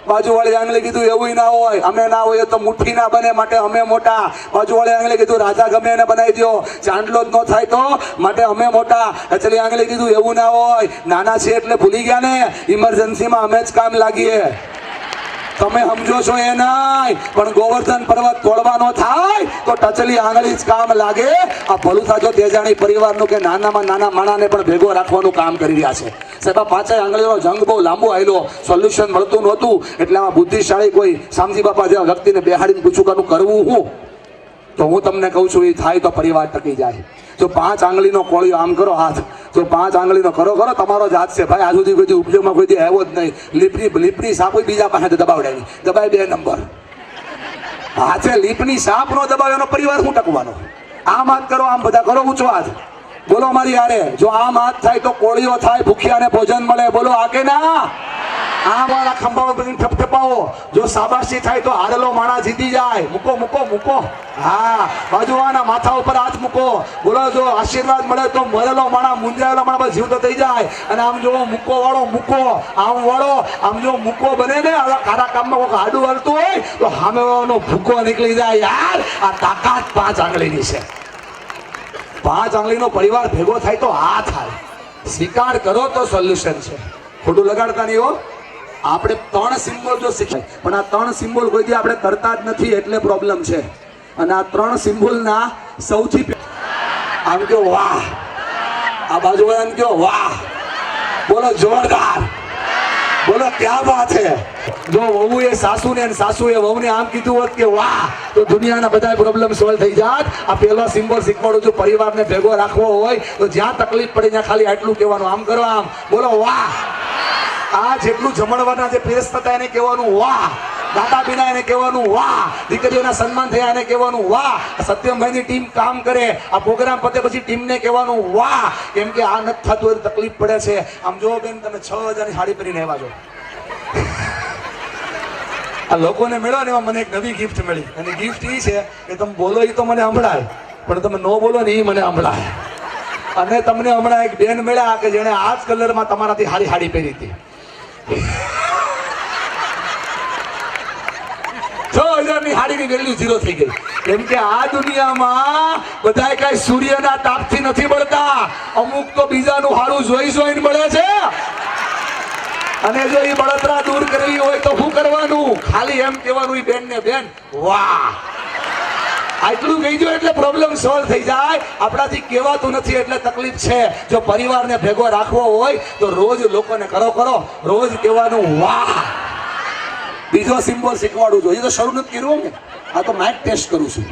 બાજુવાળી આંગળી કીધું એવું ના હોય, અમે ના હોય તો મુઠ્ઠી ના બને, માટે અમે મોટા. બાજુવાળી આંગળી કીધું રાજા ગમે એને બનાવી દો, ચાંદલો જ ન થાય તો, માટે અમે મોટા. અચલી આંગળી કીધું એવું ના હોય, નાના છે એટલે ભૂલી ગયા ને, ઇમરજન્સીમાં અમે જ કામ લાગીએ. તમે સમજો છો એ નહીં, પણ ગોવર્ધન પર્વત તોડવાનો થાય તો ટચલી આંગળી જ કામ લાગે. આ ભલું થાજો તેજાણી પરિવારનું કે નાનામાં નાના માણાને પણ ભેગો રાખવાનું કામ કરી રહ્યા છે. સાહેબ, આ 5 આંગળીનો જંગ બહુ લાંબો આવેલો, સોલ્યુશન મળતું નહોતું. એટલે આમાં બુદ્ધિશાળી કોઈ શામજી બાપા જેવા વ્યક્તિને બેહાડીને પૂછું કે કરવું હું, તો હું તમને કહું છું એ થાય તો પરિવાર ટકી જાય. જો 5 આંગળીનો કોળિયો આમ કરો હાથ, જો 5 આંગળીનો કરો તમારો જ હાથ છે ભાઈ. આ સુધી કોઈ ઉપયોગમાં કોઈ આવ્યો જ નહીં. લીપની સાપ બીજા પાસે દબાવડાવી, દબાઈ 2 નંબર. હાથે લીપની સાપ નો દબાવ્યાનો પરિવાર શું ટકવાનો? આમ હાથ કરો, આમ બધા કરો, ઊંચો હાથ બોલો મારી હારે. જો આમ હાથ થાય તો કોળિયો થાય, ભૂખ્યાને ભોજન મળે. બોલો આ કે ના? આ વાળા ખંભા પર ઠપઠપાવો. જો શાબાશી થાય તો હારેલો માણસ જીતી જાય. મૂકો મૂકો મૂકો. હા, બાજુવાના માથા ઉપર હાથ મૂકો. બોલો, જો આશીર્વાદ મળે તો મરેલો માણસ, મૂંઝાયેલો માણસ જીવતો થઈ જાય. અને આમ જો મૂકો વાળો મૂકો, આમ વાળો આમ જો મૂકો બને ને, ખારા કામમાં કોઈ હાડું હલતું હોય તો સામે વાળાનો ભૂકો નીકળી જાય. યાર, આ તાકાત 5 આંગળીની છે. 5 આંગળીનો પરિવાર ભેગો થાય તો આ થાય. સ્વીકાર કરો તો સોલ્યુશન છે. ખોટું લગાડતા નહીં હો. આપણે 3 સિમ્બોલ જો શીખાય, પણ આ 3 સિમ્બોલ કોઈ દી આપણે કરતા જ નથી એટલે પ્રોબ્લેમ છે. અને આ 3 સિમ્બોલના સૌથી આમ કહો વાહ, આ બાજુ એમ કહો વાહ, બોલો જોરદાર, બોલો ક્યાં વાત હે. જો વહુએ સાસુને અને સાસુએ વહુને આમ કીધું હોત કે વાહ, તો દુનિયાના બધા પ્રોબ્લેમ સોલ્વ થઈ જાત. આ પહેલો સિમ્બોલ શીખવાડું છું. પરિવારને ભેગો રાખવો હોય તો જ્યાં તકલીફ પડે ત્યાં ખાલી આટલું કહેવાનું, આમ કરો, આમ બોલો વાહ. આ જેટલું જમણવારના જે પેશ થતા એને કહેવાનું વાહ, દાદા બીના એને કહેવાનું વાહ, દીકરીઓના સન્માન થયા એને કહેવાનું વાહ, સત્યમભાઈની ટીમ કામ કરે, આ પ્રોગ્રામ પતે પછી ટીમને કહેવાનું વાહ. કેમ કે આ નથી થતું એટલે તકલીફ પડે છે. આમ જો બેન, તમે 6000ની સાડી પહેરીને આવ્યા છો, આ લોકોને મળ્યો ને એમાં મને એક નવી ગિફ્ટ મળી. અને ગિફ્ટ એ છે કે તમે બોલો એ તો મને સંભળાય, પણ તમે ન બોલો ને એ મને સંભળાય. અને તમને હમણાં એક બેન મળ્યા કે જેને આ જ કલરમાં તમારાથી હારી સાડી પહેરી હતી. 6000ની સાડીની વેલ્યુ 0 થઈ ગઈ. કેમ કે આ દુનિયામાં બધા કઈ સૂર્યના તાપથી નથી મળતા, અમુક તો બીજાનું હારું જોઈને મળે છે. અને જો એ બળતરા દૂર કરવી હોય તો શું કરવાનું? ખાલી એમ કહેવાનું એ બેન ને, બેન વાહ. આટલું કહી દો એટલે પ્રોબ્લેમ સોલ્વ થઈ જાય. આપણાથી કહેવાતું નથી એટલે તકલીફ છે. જો પરિવારને ભેગો રાખવો હોય તો રોજ લોકોને કરો, રોજ કહેવાનું વાહ. બીજો સિમ્બોલ શીખવાડું છું. એ તો શરૂ નથી કર્યું ને, આ તો માઇક ટેસ્ટ કરું છું.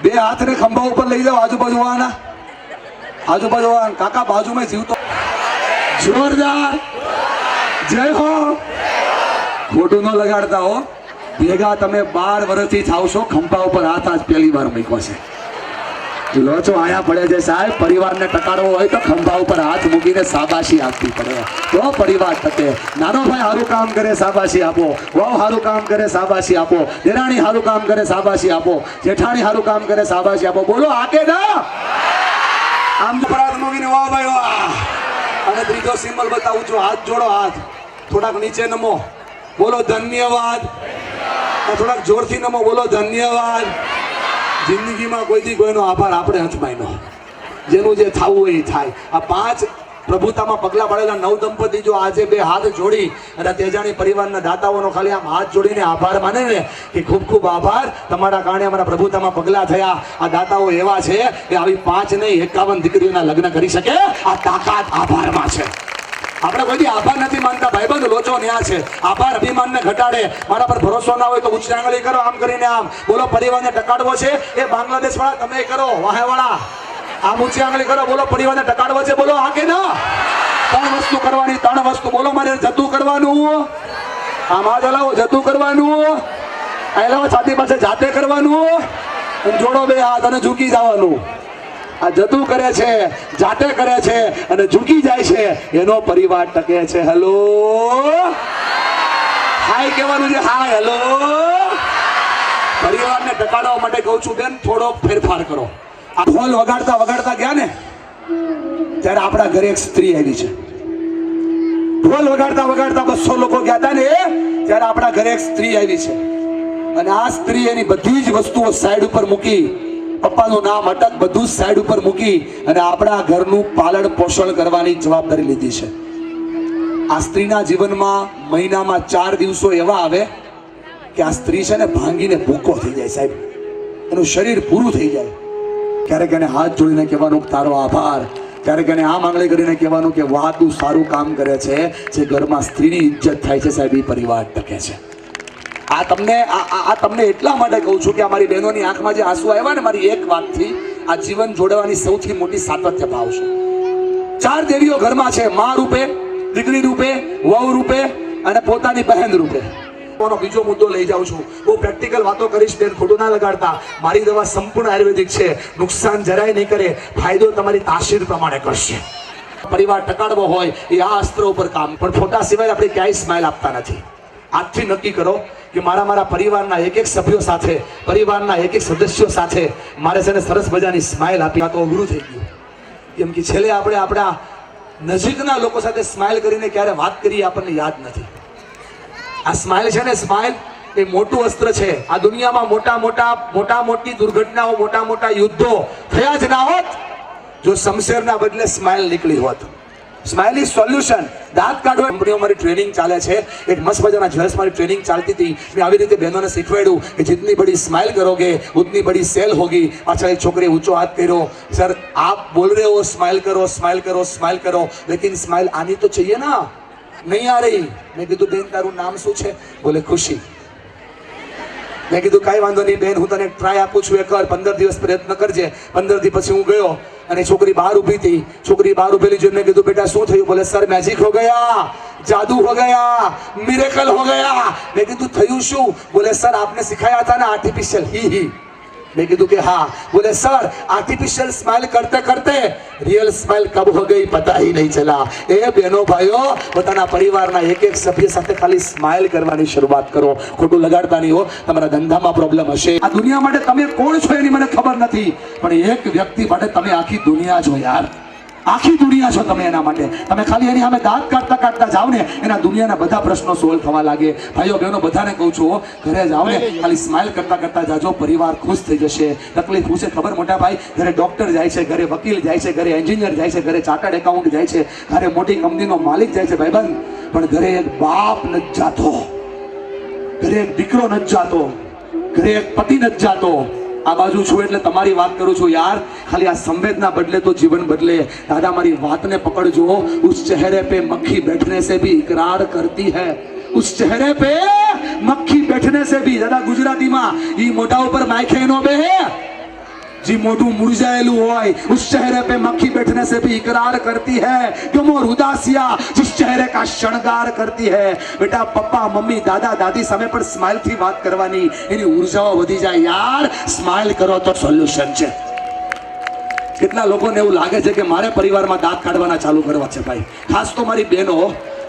2 હાથને ખંભા ઉપર લઈ જાઓ, આજુબાજુ વાળા કાકા બાજુમાં જીવતો જોરદાર જય હો. ખોટું ન લગાડતા હો. ભેગા તમે 12 વર્ષથી થાવ છો, ખંભા ઉપર હાથ આજ પહેલી વાર મૂક્યો છે. લોચો આયા પડે છે સાહેબ. પરિવારને ટકાડવો હોય તો ખંભા ઉપર હાથ મૂકીને સાબાશી આપવી પડે તો પરિવાર ટકે. નાનો ભાઈ સારું કામ કરે સાબાશી આપો, વહુ સારું કામ કરે સાબાશી આપો, દેરાણી સારું કામ કરે સાબાશી આપો, જેઠાણી સારું કામ કરે સાબાશી આપો. બોલો આકે ના આમ પરાગ મૂકીને વાહ ભાઈ વાહ. અને ત્રીજો સિમ્બલ બતાવું છું, હાથ જોડો, હાથ થોડાક નીચે નમો, બોલો ધન્યવાદ. થોડાક જોરથી નમો, બોલો ધન્યવાદ. જિંદગીમાં કોઈથી કોઈનો આભાર આપણે હથમાયનો, જેનું જે થવું હોય એ થાય. આ 5 પ્રભુતામાં પગલા પાડેલા નવદંપતિ જો આજે 2 હાથ જોડી અને તેજાણી પરિવારના દાતાઓનો ખાલી આમ હાથ જોડીને આભાર માને ને કે ખૂબ ખૂબ આભાર, તમારા કારણે અમારા પ્રભુતામાં પગલા થયા. આ દાતાઓ એવા છે કે આવી 5 નહીં 51 દીકરીઓના લગ્ન કરી શકે. આ તાકાત આભારમાં છે. આપણે કોઈ આભાર નથી માનતા ભાઈબંધ, લોચો ન્યા છે. આભાર અભિમાનને ઘટાડે. મારા પર ભરોસો ના હોય તો ઊંચી આંગળી કરો, આમ કરીને આમ બોલો. પરિવારને ટકાડવો છે એ બાંગ્લાદેશ વાળા તમે કરો, વાહે વાળા આમ ઊંચી આંગળી કરો, બોલો. પરિવારને ટકાડવો છે, બોલો હા કે ના. 3 વસ્તુ કરવાની, 3 વસ્તુ બોલો. મારે જતું કરવાનું, આમ હાથ હલાવો, જતું કરવાનું, હલાવો છાતી પાસે, જાતે કરવાનું, જોડો 2 હાથ અને ઝૂકી જવાનું. આ જતું કરે છે, જાતે કરે છે અને ઝૂકી જાય છે, એનો પરિવાર ટકે છે. હેલો હાય કહેવાનું છે, હાય હેલો. પરિવારને ટકાડવા માટે કહું છું બેન, થોડો ફેરફાર કરો. આ ઢોલ વગાડતા વગાડતા ગયા ને ત્યારે આપણા ઘરે એક સ્ત્રી આવી છે. ઢોલ વગાડતા વગાડતા 200 લોકો ગયા હતા ને ત્યારે આપણા ઘરે એક સ્ત્રી આવી છે. અને આ સ્ત્રી એની બધી જ વસ્તુઓ સાઈડ ઉપર મૂકી, પપ્પાનું નામ અટક બધું જ સાઈડ ઉપર મૂકી અને આપણા ઘરનું પાલન પોષણ કરવાની જવાબદારી લીધી છે. આ સ્ત્રીના જીવનમાં મહિનામાં 4 દિવસો એવા આવે કે આ સ્ત્રી છે ને ભાંગીને ભૂકો થઈ જાય સાહેબ. એનું શરીર પૂરું થઈ જાય. ક્યારેક એને હાથ જોડીને કહેવાનું કે તારો આભાર, ક્યારેક એને આમ આંગળી કરીને કહેવાનું કે વાહ તું સારું કામ કરે છે. જે ઘરમાં સ્ત્રીની ઇજ્જત થાય છે સાહેબ, એ પરિવાર ટકે છે. આ તમને એટલા માટે કહું છું કે અમારી બહેનોની આંખમાં જે આંસુ આવ્યા ને મારી એક વાતથી, આ જીવન જોડવાની સૌથી મોટી સાતત્ય ભાવ છે. 4 દેવીઓ ઘરમાં છે, મા રૂપે, દીકરી રૂપે, વહુ રૂપે અને પોતાની બહેન રૂપે. બીજો મુદ્દો લઈ જાઉં છું, બહુ પ્રેક્ટિકલ વાતો કરીશ બેન, ખોટું ના લગાડતા. મારી દવા સંપૂર્ણ આયુર્વેદિક છે, નુકસાન જરાય નહીં કરે, ફાયદો તમારી તાસીર પ્રમાણે કરશે. પરિવાર ટકાડવો હોય એ આ અસ્ત્ર ઉપર કામ. પણ ફોટા સિવાય આપણે ક્યાંય સ્માઇલ આપતા નથી. આજથી નક્કી કરો કે મારા પરિવારના એક સભ્યો સાથે, પરિવારના એક સદસ્યો સાથે મારે છે ને સરસ મજાની સ્માઇલ આપી. આ તો અઘરું થઈ ગયું. કેમ કે છેલ્લે આપણે આપણા નજીકના લોકો સાથે સ્માઇલ કરીને ક્યારે વાત કરીએ આપણને યાદ નથી. આ સ્માઇલ છે ને, સ્માઇલ એ મોટું અસ્ત્ર છે. આ દુનિયામાં મોટી દુર્ઘટનાઓ, મોટા યુદ્ધો થયા જ ના હોત જો શમશેરના બદલે સ્માઇલ નીકળી હોત. Smile is solution. દાંત કાઢવા કંપનીઓ મારી ટ્રેનિંગ ચાલે છે. એક મસ્ત મજાના જ્વેલ્સ મારી ટ્રેનિંગ ચાલતી હતી. મેં આવી રીતે બહેનોને શીખવાડ્યું કે जितनी बड़ी स्माइल करोगे उतनी बड़ी सेल होगी. पाछा एक छोकरी ऊंचो हाथ કર્યો, सर आप बोल रहे हो स्माइल करो स्माइल करो स्माइल करो, लेकिन स्माइल आनी तो चाहिए ना, नहीं आ रही. મેં કીધું બેન તારું નામ શું છે? બોલે ખુશી. મેં કીધું કાંઈ વાંધો નહીં બેન, હું તને ટ્રાય આપું છું, એક 15 દિવસ પ્રયત્ન કરજે. 15 દી પછી હું ગયો અને છોકરી બહાર ઊભી હતી. છોકરી બહાર ઊભેલી જોઈને કીધું બેટા શું થયું? બોલે સર મેજિક હો ગયા, जादू हो गया, मिरेकल हो गया. मैं कીધું થયું શું? બોલે સર आपने सिखाया था ना आर्टिफिशियल ही. मैं कીધું કે हाँ. बोले सर आर्टिफिशियल स्माइल करते करते रियल स्माइल कब हो गई पता ही नहीं चला. ए बहनों भाइयों, પોતાના પરિવારના એક સભ્ય સાથે ખાલી સ્માઇલ કરવાની શરૂઆત કરો. ખોટું લગાડતા નહીં હો. તમારા ધંધામાં પ્રોબ્લેમ હશે. આ દુનિયા માટે તમે કોણ છો એની મને ખબર નથી, પણ એક વ્યક્તિ માટે તમે આખી દુનિયા છો યાર. આખી દુનિયા છો તમે એના માટે. તમે ખાલી એની સામે દાંત કાઢતા કાઢતા જાઓ ને, એના દુનિયાના બધા પ્રશ્નો સોલ્વ થવા લાગે. ભાઈઓ બહેનો બધાને કહું છું, ઘરે જાઓ ને ખાલી સ્માઇલ કરતા કરતા જાજો, પરિવાર ખુશ થઈ જશે. તકલીફ શું છે ખબર મોટા ભાઈ? ઘરે ડોક્ટર જાય છે, ઘરે વકીલ જાય છે, ઘરે એન્જિનિયર જાય છે, ઘરે ચાર્ટર્ડ એકાઉન્ટ જાય છે, ઘરે મોટી કંપનીનો માલિક જાય છે ભાઈબંધ, પણ ઘરે એક બાપ નથી જાતો, ઘરે એક દીકરો નથી જાતો, ઘરે એક પતિ નથી જાતો. આ બાજુ છું એટલે તમારી વાત કરું છું યાર. ખાલી આ સંવેદના બદલે તો जीवन बदले. दादा મારી વાતને પકડજો. उस चेहरे पे मक्खी बैठने से भी इकरार करती है, उस चेहरे पे मक्खी बैठने से भी. दादा ગુજરાતીમાં ઈ મોઢા ઉપર માખી નો બેહે, जी मोटू मुरझाएलू होय उस चेहरे पे मक्खी बैठने से भी इकरार करती है गम और उदासिया जिस चेहरे का शृंगार करती है बेटा पप्पा मम्मी दादा दादी साમે પણ સ્માઇલ થી વાત કરવાની એની ઉર્જાઓ વધી જાય યાર સ્માઇલ કરો તો સોલ્યુશન છે કેટલા લોકોને એવું લાગે છે કે મારે પરિવારમાં દાંત કાઢવાના ચાલુ કરવા છે ભાઈ ખાસ તો મારી બહેનો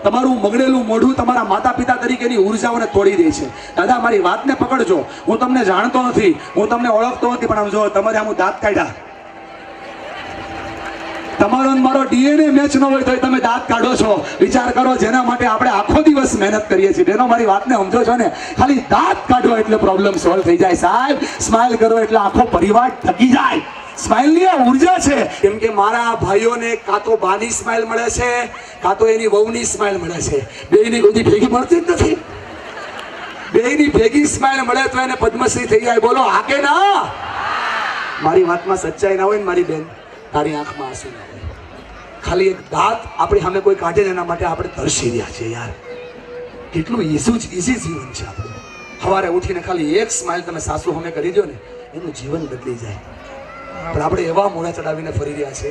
તમારું મગડેલું મોઢું તમારા માતા પિતા તરીકેની ઉર્જાઓને તોડી દે છે દાદા મારી વાતને પકડજો હું તમને જાણતો નથી હું તમને ઓળખતો નથી પણ આમ જો તમારે આમ દાંત કાઢ્યા તમારો ને મારો ડીએનએ મેચ ન હોય તો તમે દાંત કાઢો છો વિચાર કરો જેના માટે આપણે આખો દિવસ મહેનત કરીએ છીએ બેનો મારી વાતને સમજો છો ને ખાલી દાંત કાઢો એટલે પ્રોબ્લેમ સોલ્વ થઈ જાય સાહેબ સ્માઇલ કરો એટલે આખો પરિવાર ટકી જાય સ્માઇલ ની આ ઉર્જા છે કેમ કે મારા ભાઈઓને કાં તો બાની સ્માઇલ મળે છે કાં તો એની વહુની સ્માઇલ મળે છે બેયની બધી ભેગી મળતી જ નથી બેયની ભેગી સ્માઇલ મળે તો એને પદ્મશ્રી થઈ જાય બોલો હા કે ના મારી વાતમાં સચ્ચાઈ ના હોય ને મારી બેન તારી આંખમાં આંસુ ના હોય ખાલી એક દાંત આપણી સામે કોઈ કાઢે ને એના માટે આપણે તરસી રહ્યા છીએ યાર કેટલું ઈઝી જીવન છે આપણું સવારે ઉઠીને ખાલી એક સ્માઇલ તમે સાસુ સામે કરી દો ને એનું જીવન બદલી જાય પણ આપણે એવા મોઢા ચડાવીને ફરી રહ્યા છે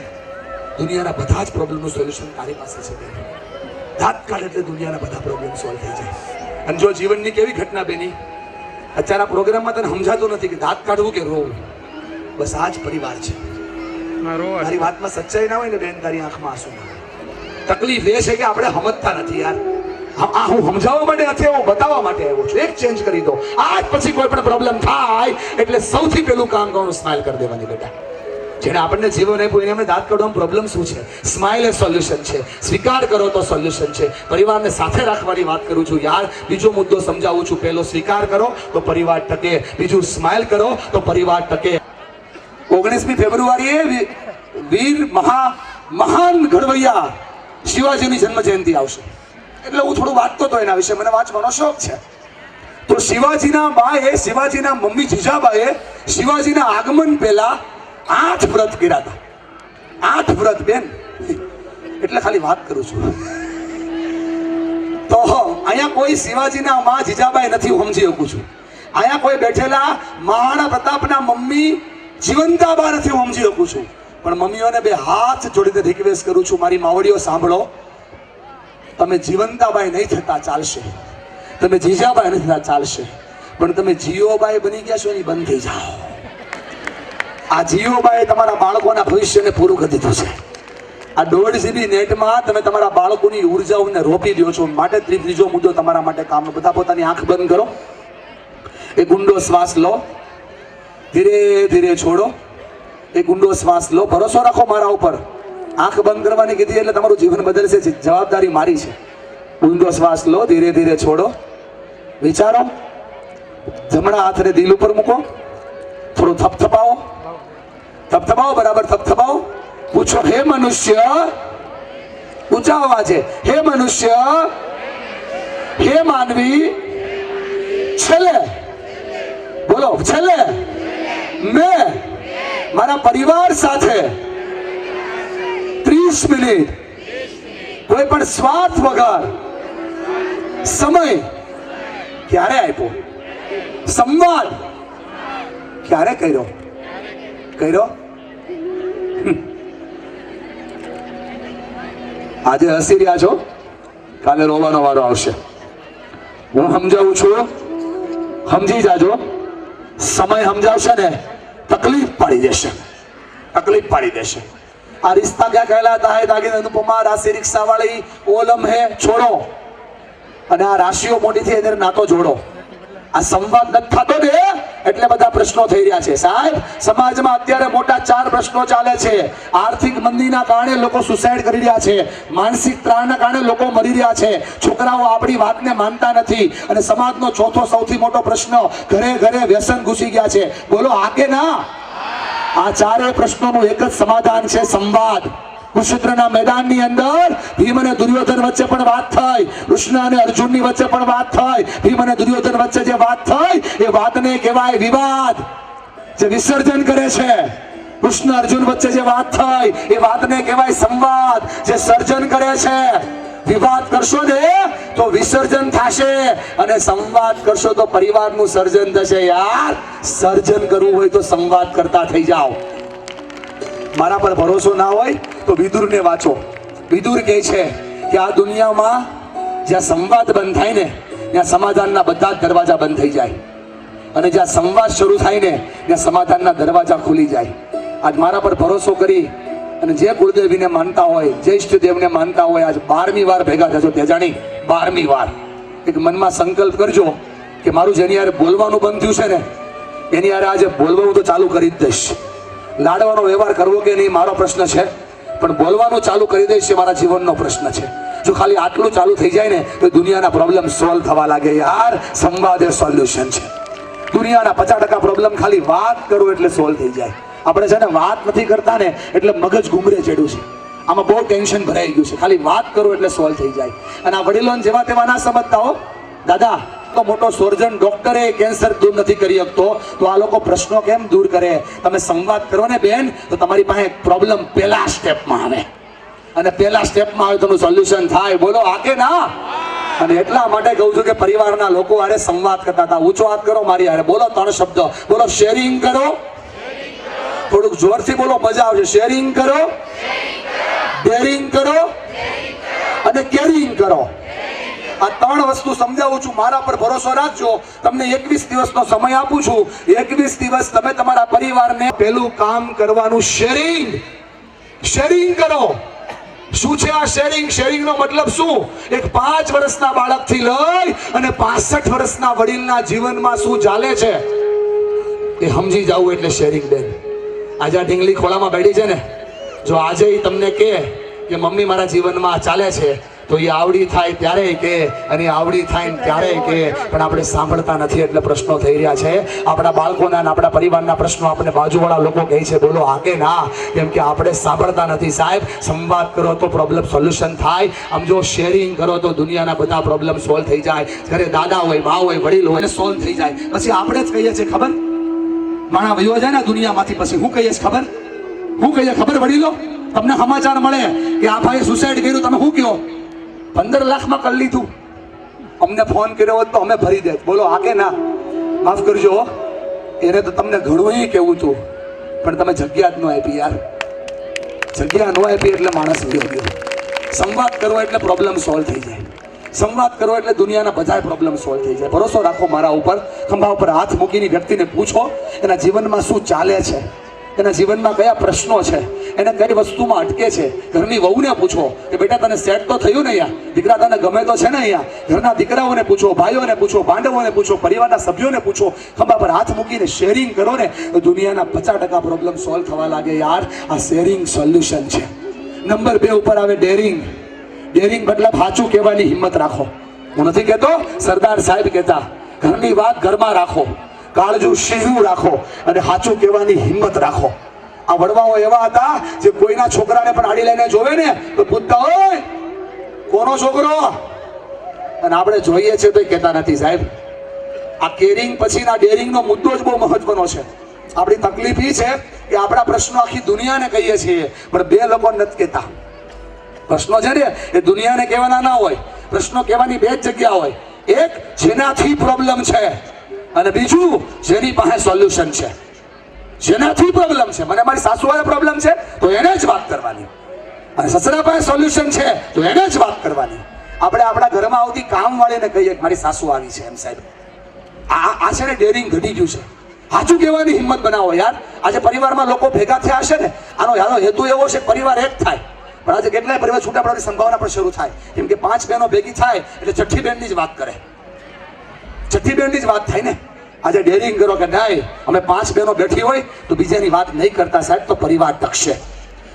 દુનિયાના બધા જ પ્રોબ્લેમનું સોલ્યુશન તારી પાસે છે દાંત કાઢ એટલે દુનિયાના બધા પ્રોબ્લેમ સોલ્વ થઈ જાય અને જો જીવનની કેવી ઘટના બેની અત્યારે આ પ્રોગ્રામમાં તને સમજાતું નથી કે દાંત કાઢવું કે રોવું બસ આ જ પરિવાર છે તારી વાતમાં સચ્ચાઈ ના હોય ને બેન તારી આંખમાં આંસુ ના હોય તકલીફ એ છે કે આપણે સમજતા નથી યાર આ હું સમજાવવા માટે નથી હું બતાવવા માટે આવ્યો છું એક ચેન્જ કરી દો આજ પછી કોઈ પણ પ્રોબ્લેમ થાય એટલે સૌથી પહેલું કામ કરવાનું સ્માઇલ કરી દેવાની બેટા જેને આપણને જીવન આપ્યું એને અમે દાંત કાઢવામાં પ્રોબ્લેમ શું છે સ્માઇલ એ સોલ્યુશન છે સ્વીકાર કરો તો સોલ્યુશન છે પરિવારને સાથે રાખવાની વાત કરું છું યાર બીજો મુદ્દો સમજાવું છું પહેલો સ્વીકાર કરો તો પરિવાર ટકે બીજું સ્માઇલ કરો તો પરિવાર ટકે 19મી ફેબ્રુઆરીએ વીર મહાન ઘડવૈયા શિવાજીની જન્મ જયંતિ આવશે એટલે હું થોડું વાંચતો હતો એના વિશે મને વાંચવાનો શોખ છે તો શિવાજીના બાએ શિવાજીના મમ્મી જીજાબાએ શિવાજીના આગમન પહેલા 8 વ્રત કર્યા હતા 8 વ્રત બેન એટલે ખાલી વાત કરું છું તો અહીંયા કોઈ શિવાજીના માં જીજાબાઈ નથી હું સમજી શકું છું અહીંયા કોઈ બેઠેલા મહારાણા પ્રતાપના મમ્મી જીવંતાબા નથી હું સમજી શકું છું પણ મમ્મીઓને બે હાથ જોડીને રિક્વેસ્ટ કરું છું મારી માવડીઓ સાંભળો તમે જીવંતાબાઈ નહીં થતા ચાલશે તમે જીજાબાઈ નથી થતા ચાલશે પણ તમે જીઓબાઈ બની ગયા છો એની બંધ થઈ જાઓ આ જીઓબાઈ તમારા બાળકોના ભવિષ્યને પૂરું કરી દીધું છે આ 1.5 GB નેટમાં તમે તમારા બાળકોની ઉર્જાઓને રોપી દો છો માટે ત્રીજો મુદ્દો તમારા માટે કામનો બધા પોતાની આંખ બંધ કરો એક ઊંડો શ્વાસ લો ધીરે ધીરે છોડો એક ઊંડો શ્વાસ લો ભરોસો રાખો મારા ઉપર આંખ બંધ કરવાની કીધી એટલે તમારું જીવન બદલશે જવાબદારી મારી છે ઊંડો શ્વાસ લો ધીરે ધીરે છોડો વિચારો જમણા હાથને દિલ ઉપર મૂકો થોડું થપથપાવો બરાબર થપથપાવો પૂછો હે મનુષ્ય ઊંચા અવાજે હે મનુષ્ય હે માનવી છેલ્લે બોલો છેલ્લે મેં મારા પરિવાર સાથે 30 મિનિટ કોઈ પણ સ્વાર્થ વગર સમય ક્યારે આપ્યો સંવાદ ક્યારે કર્યો આજે હસી રહ્યા છો કાલે રોવાનો વારો આવશે હું સમજાવું છું સમજી જાજો સમય સમજાવશે ને તકલીફ પાડી દેશે આ रिश्ता क्या कहलाता है दागिन अनुपमा राशि रिक्शा वाली ओलम है छोड़ो અને આ રાશિઓ મોટી થઈ ત્યારે નાતો જોડો આ સંવાદ નથી થતો ને એટલે બધા પ્રશ્નો થઈ રહ્યા છે સાહેબ સમાજમાં અત્યારે મોટા 4 પ્રશ્નો ચાલે છે આર્થિક મંદીના કારણે લોકો સુસાઇડ કરી રહ્યા છે માનસિક ત્રાણના કારણે લોકો મરી રહ્યા છે છોકરાઓ આપણી વાતને માનતા નથી અને સમાજનો ચોથો સૌથી મોટો પ્રશ્ન ઘરે ઘરે વ્યસન ઘૂસી ગયા છે બોલો આ કે ના આ 4 પ્રશ્નોનું એક જ સમાધાન છે સંવાદ કુરુક્ષેત્રના મેદાનની અંદર ભીમ અને દુર્યોધન વચ્ચે પણ વાત થઈ કૃષ્ણ અને અર્જુનની વચ્ચે પણ વાત થઈ ભીમ અને દુર્યોધન વચ્ચે જે વાત થઈ એ વાતને કહેવાય વિવાદ જે વિસર્જન કરે છે કૃષ્ણ અર્જુન વચ્ચે જે વાત થઈ એ વાતને કહેવાય સંવાદ જે સર્જન કરે છે વિવાદ કરશો ને તો વિસર્જન થશે, અને સંવાદ કરશો તો પરિવારનું સર્જન થશે. યાર, સર્જન કરવું હોય તો સંવાદ કરતા થઈ જાઓ. મારા પર ભરોસો ના હોય તો વિદુરને વાંચો. વિદુર કહે છે કે આ દુનિયામાં જ્યાં સંવાદ બંધ થાય ને ત્યાં સમાધાનના બધા જ દરવાજા બંધ થઈ જાય, અને જ્યાં સંવાદ શરૂ થાય ને ત્યાં સમાધાનના દરવાજા ખુલી જાય. આજ મારા પર ભરોસો કરી અને જે કુળદેવીને માનતા હોય, જે ઈષ્ટદેવને માનતા હોય, આજ 12મી વાર ભેગા થજો. તેજાણી 12મી વાર એક મનમાં સંકલ્પ કરજો કે મારું જેની યારે બોલવાનું બંધ થયું છે ને એની યારે આજે બોલવાનું તો ચાલુ કરી જ દઈશ. લાડવાનો વ્યવહાર કરવો કે નહીં મારો પ્રશ્ન છે, પણ બોલવાનું ચાલુ કરી દઈશ એ મારા જીવનનો પ્રશ્ન છે. જો ખાલી આટલું ચાલુ થઈ જાય ને તો દુનિયાના પ્રોબ્લેમ સોલ્વ થવા લાગે. યાર, સંવાદ એ સોલ્યુશન છે. દુનિયાના 50% પ્રોબ્લેમ ખાલી વાત કરો એટલે સોલ્વ થઈ જાય. આપણે છે ને વાત નથી કરતા ને એટલે મગજ ગુમરે ચડ્યું છે. આમાં બહુ ટેન્શન ભરાઈ ગયું છે. ખાલી વાત કરો એટલે સોલ્વ થઈ જાય. અને આ વડીલોને જેવા તેવા ના સમજતા હો. દાદા તો મોટો સર્જન ડોક્ટરે કેન્સર દૂર નથી કરી શકતો, તો આ લોકો પ્રશ્નો કેમ દૂર કરે? તમે સંવાદ કરો ને બેન, તો તમારી પાસે પ્રોબ્લેમ પહેલા સ્ટેપમાં આવે, અને પહેલા સ્ટેપમાં આવે તો સોલ્યુશન થાય. બોલો આ કે ના? અને એટલા માટે કહું છું કે પરિવારના લોકો હારે સંવાદ કરતા હતા. ઊંચો હાથ કરો મારી હારે, બોલો 3 શબ્દો. બોલો શેરિંગ કરો. થોડુંક જોરથી બોલો, મજા આવશે. શેરિંગ કરો, ડેરિંગ કરો અને કેરિંગ કરો. આ 3 વસ્તુ સમજાવું છું. મારા પર ભરોસો રાખજો. તમને 21 દિવસનો સમય આપું છું. 21 દિવસ તમે તમારા પરિવારને પહેલું કામ કરવાનું શેરિંગ. શેરિંગ કરો. શું છે આ શેરિંગ? શેરિંગનો મતલબ શું? એક 5 વર્ષના બાળકથી લઈ અને 65 વર્ષના વડીલના જીવનમાં શું ચાલે છે એ સમજી જાવું એટલે શેરિંગ. બેન આજે આ ઢીંગલી ખોળામાં બેઠી છે ને, જો આજે ઈ તમને કહે કે મમ્મી મારા જીવનમાં આ ચાલે છે, તો એ આવડી થાય ત્યારે કહે અને આવડી થાય ને ત્યારે કહે, પણ આપણે સાંભળતા નથી એટલે પ્રશ્નો થઈ રહ્યા છે. આપણા બાળકોના અને આપણા પરિવારના પ્રશ્નો આપણે બાજુવાળા લોકો કહે છે. બોલો આ કે ના? કેમ કે આપણે સાંભળતા નથી. સાહેબ, સંવાદ કરો તો પ્રોબ્લેમ સોલ્યુશન થાય. આમ જો શેરિંગ કરો તો દુનિયાના બધા પ્રોબ્લેમ સોલ્વ થઈ જાય. ઘરે દાદા હોય, બા હોય, વડીલ હોય, સોલ્વ થઈ જાય. પછી આપણે જ કહીએ છીએ ખબર, માણા વયો જાય ને દુનિયામાંથી, પછી હું કહીએ ખબર, હું કહીએ ખબર? વડીલો તમને સમાચાર મળે કે આ ભાઈએ સુસાઇડ કર્યું, તમે શું કહો? 15 લાખમાં કરી લીધું. અમને ફોન કર્યો હોત તો અમે ભરી દેત. બોલો આ કે ના? માફ કરજો, એને તો તમને ઘણું કેવું હતું, પણ તમે જગ્યા જ ન આપી. યાર, જગ્યા ન આપી એટલે માણસ વયો ગયો. સંવાદ કરવો એટલે પ્રોબ્લેમ સોલ્વ થઈ જાય. સંવાદ કરો એટલે દુનિયાના બધા પ્રોબ્લેમ સોલ્વ થઈ જાય. ભરોસો રાખો મારા ઉપર. ખંભા ઉપર હાથ મૂકીને વ્યક્તિને પૂછો એના જીવનમાં શું ચાલે છે, એના જીવનમાં કયા પ્રશ્નો છે, એને કઈ વસ્તુમાં અટકે છે. ઘરની વહુને પૂછો કે બેટા તને સેટ તો થયું ને? અહીંયા દીકરા તને ગમે તો છે ને? અહીંયા ઘરના દીકરાઓને પૂછો, ભાઈઓને પૂછો, બાંધવોને પૂછો, પરિવારના સભ્યોને પૂછો. ખંભા પર હાથ મૂકીને શેરિંગ કરો ને તો દુનિયાના 50% પ્રોબ્લેમ સોલ્વ થવા લાગે. યાર, આ શેરિંગ સોલ્યુશન છે. નંબર 2 ઉપર આવે ડેરિંગ. ડેરિંગ મતલબ સાચું કહેવાની હિંમત રાખો. હું નથી કહેતો, સરદાર સાહેબ કહેતા, ઘરની વાત ઘરમાં રાખો, કાળજું શીરું રાખો અને સાચું કહેવાની હિંમત રાખો. આ વડવાઓ એવા હતા જે કોઈના છોકરાને પણ આડી લઈને જોવે ને તો પૂછતા, હોય કોનો છોકરો? અને આપણે જોઈએ છે તો કહેતા નથી. સાહેબ, આ કેરિંગ પછીના ડેરિંગનો મુદ્દો જ બહુ મહત્વનો છે. આપણી તકલીફ એ છે કે આપણા પ્રશ્નો આખી દુનિયાને કહીએ છીએ, પણ 2 લોકો નથી કહેતા. પ્રશ્નો છે ને એ દુનિયાને કહેવાના ના હોય. પ્રશ્નો કહેવાની 2 જ જગ્યા હોય. એક જેનાથી પ્રોબ્લેમ છે અને બીજું જેની પાસે સોલ્યુશન છે. જેનાથી પ્રોબ્લેમ છે, મને મારી સાસુવાળે પ્રોબ્લેમ છે તો એને જ વાત કરવાની, અને સસરા પાસે સોલ્યુશન છે તો એને જ વાત કરવાની. આપણે આપણા ઘરમાં આવતી કામવાળીને કહીએ કે મારી સાસુ આવી છે. એમ સાહેબ, આ છે ને ડેરિંગ ઘટી ગયું છે. સાચું કહેવાની હિંમત બનાવો. યાર, આજે પરિવારમાં લોકો ભેગા થયા હશે ને, આનો હેતુ એવો છે પરિવાર એક થાય, પણ આજે કેટલાય પરિવાર છૂટા પડવાની સંભાવના પણ શરૂ થાય. કેમ કે 5 બહેનો ભેગી થાય એટલે છઠ્ઠી બહેનની જ વાત કરે. છઠ્ઠી બહેનની જ વાત થાય ને. આજે ડેરિંગ કરો કે નહીં, અમે 5 બહેનો બેઠી હોય તો બીજાની વાત નહીં કરતા સાહેબ, તો પરિવાર ટકશે.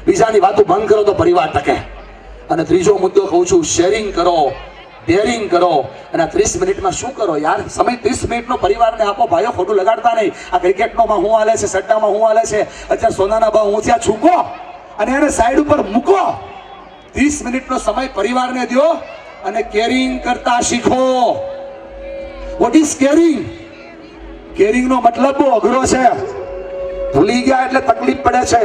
બીજાની વાતો બંધ કરો તો પરિવાર ટકે. અને ત્રીજો મુદ્દો કહું છું, શેરિંગ કરો, ડેરિંગ કરો. અને 30 મિનિટમાં શું કરો? યાર, સમય 30 મિનિટનો પરિવારને આપો. ભાઈઓ, ખોટું લગાડતા નહીં. આ ક્રિકેટનોમાં હું હાલે છે, સટ્ટામાં હું હાલે છે, અત્યારે સોનાના ભાવ હું ત્યાં છૂકો અને એને સાઈડ ઉપર મૂકો. 30 મિનિટનો સમય પરિવારને દો અને કેરિંગ કરતા શીખો. What is carrying? કેરિંગનો મતલબ બહુ અઘરો છે. ભૂલી ગયા એટલે તકલીફ પડે છે.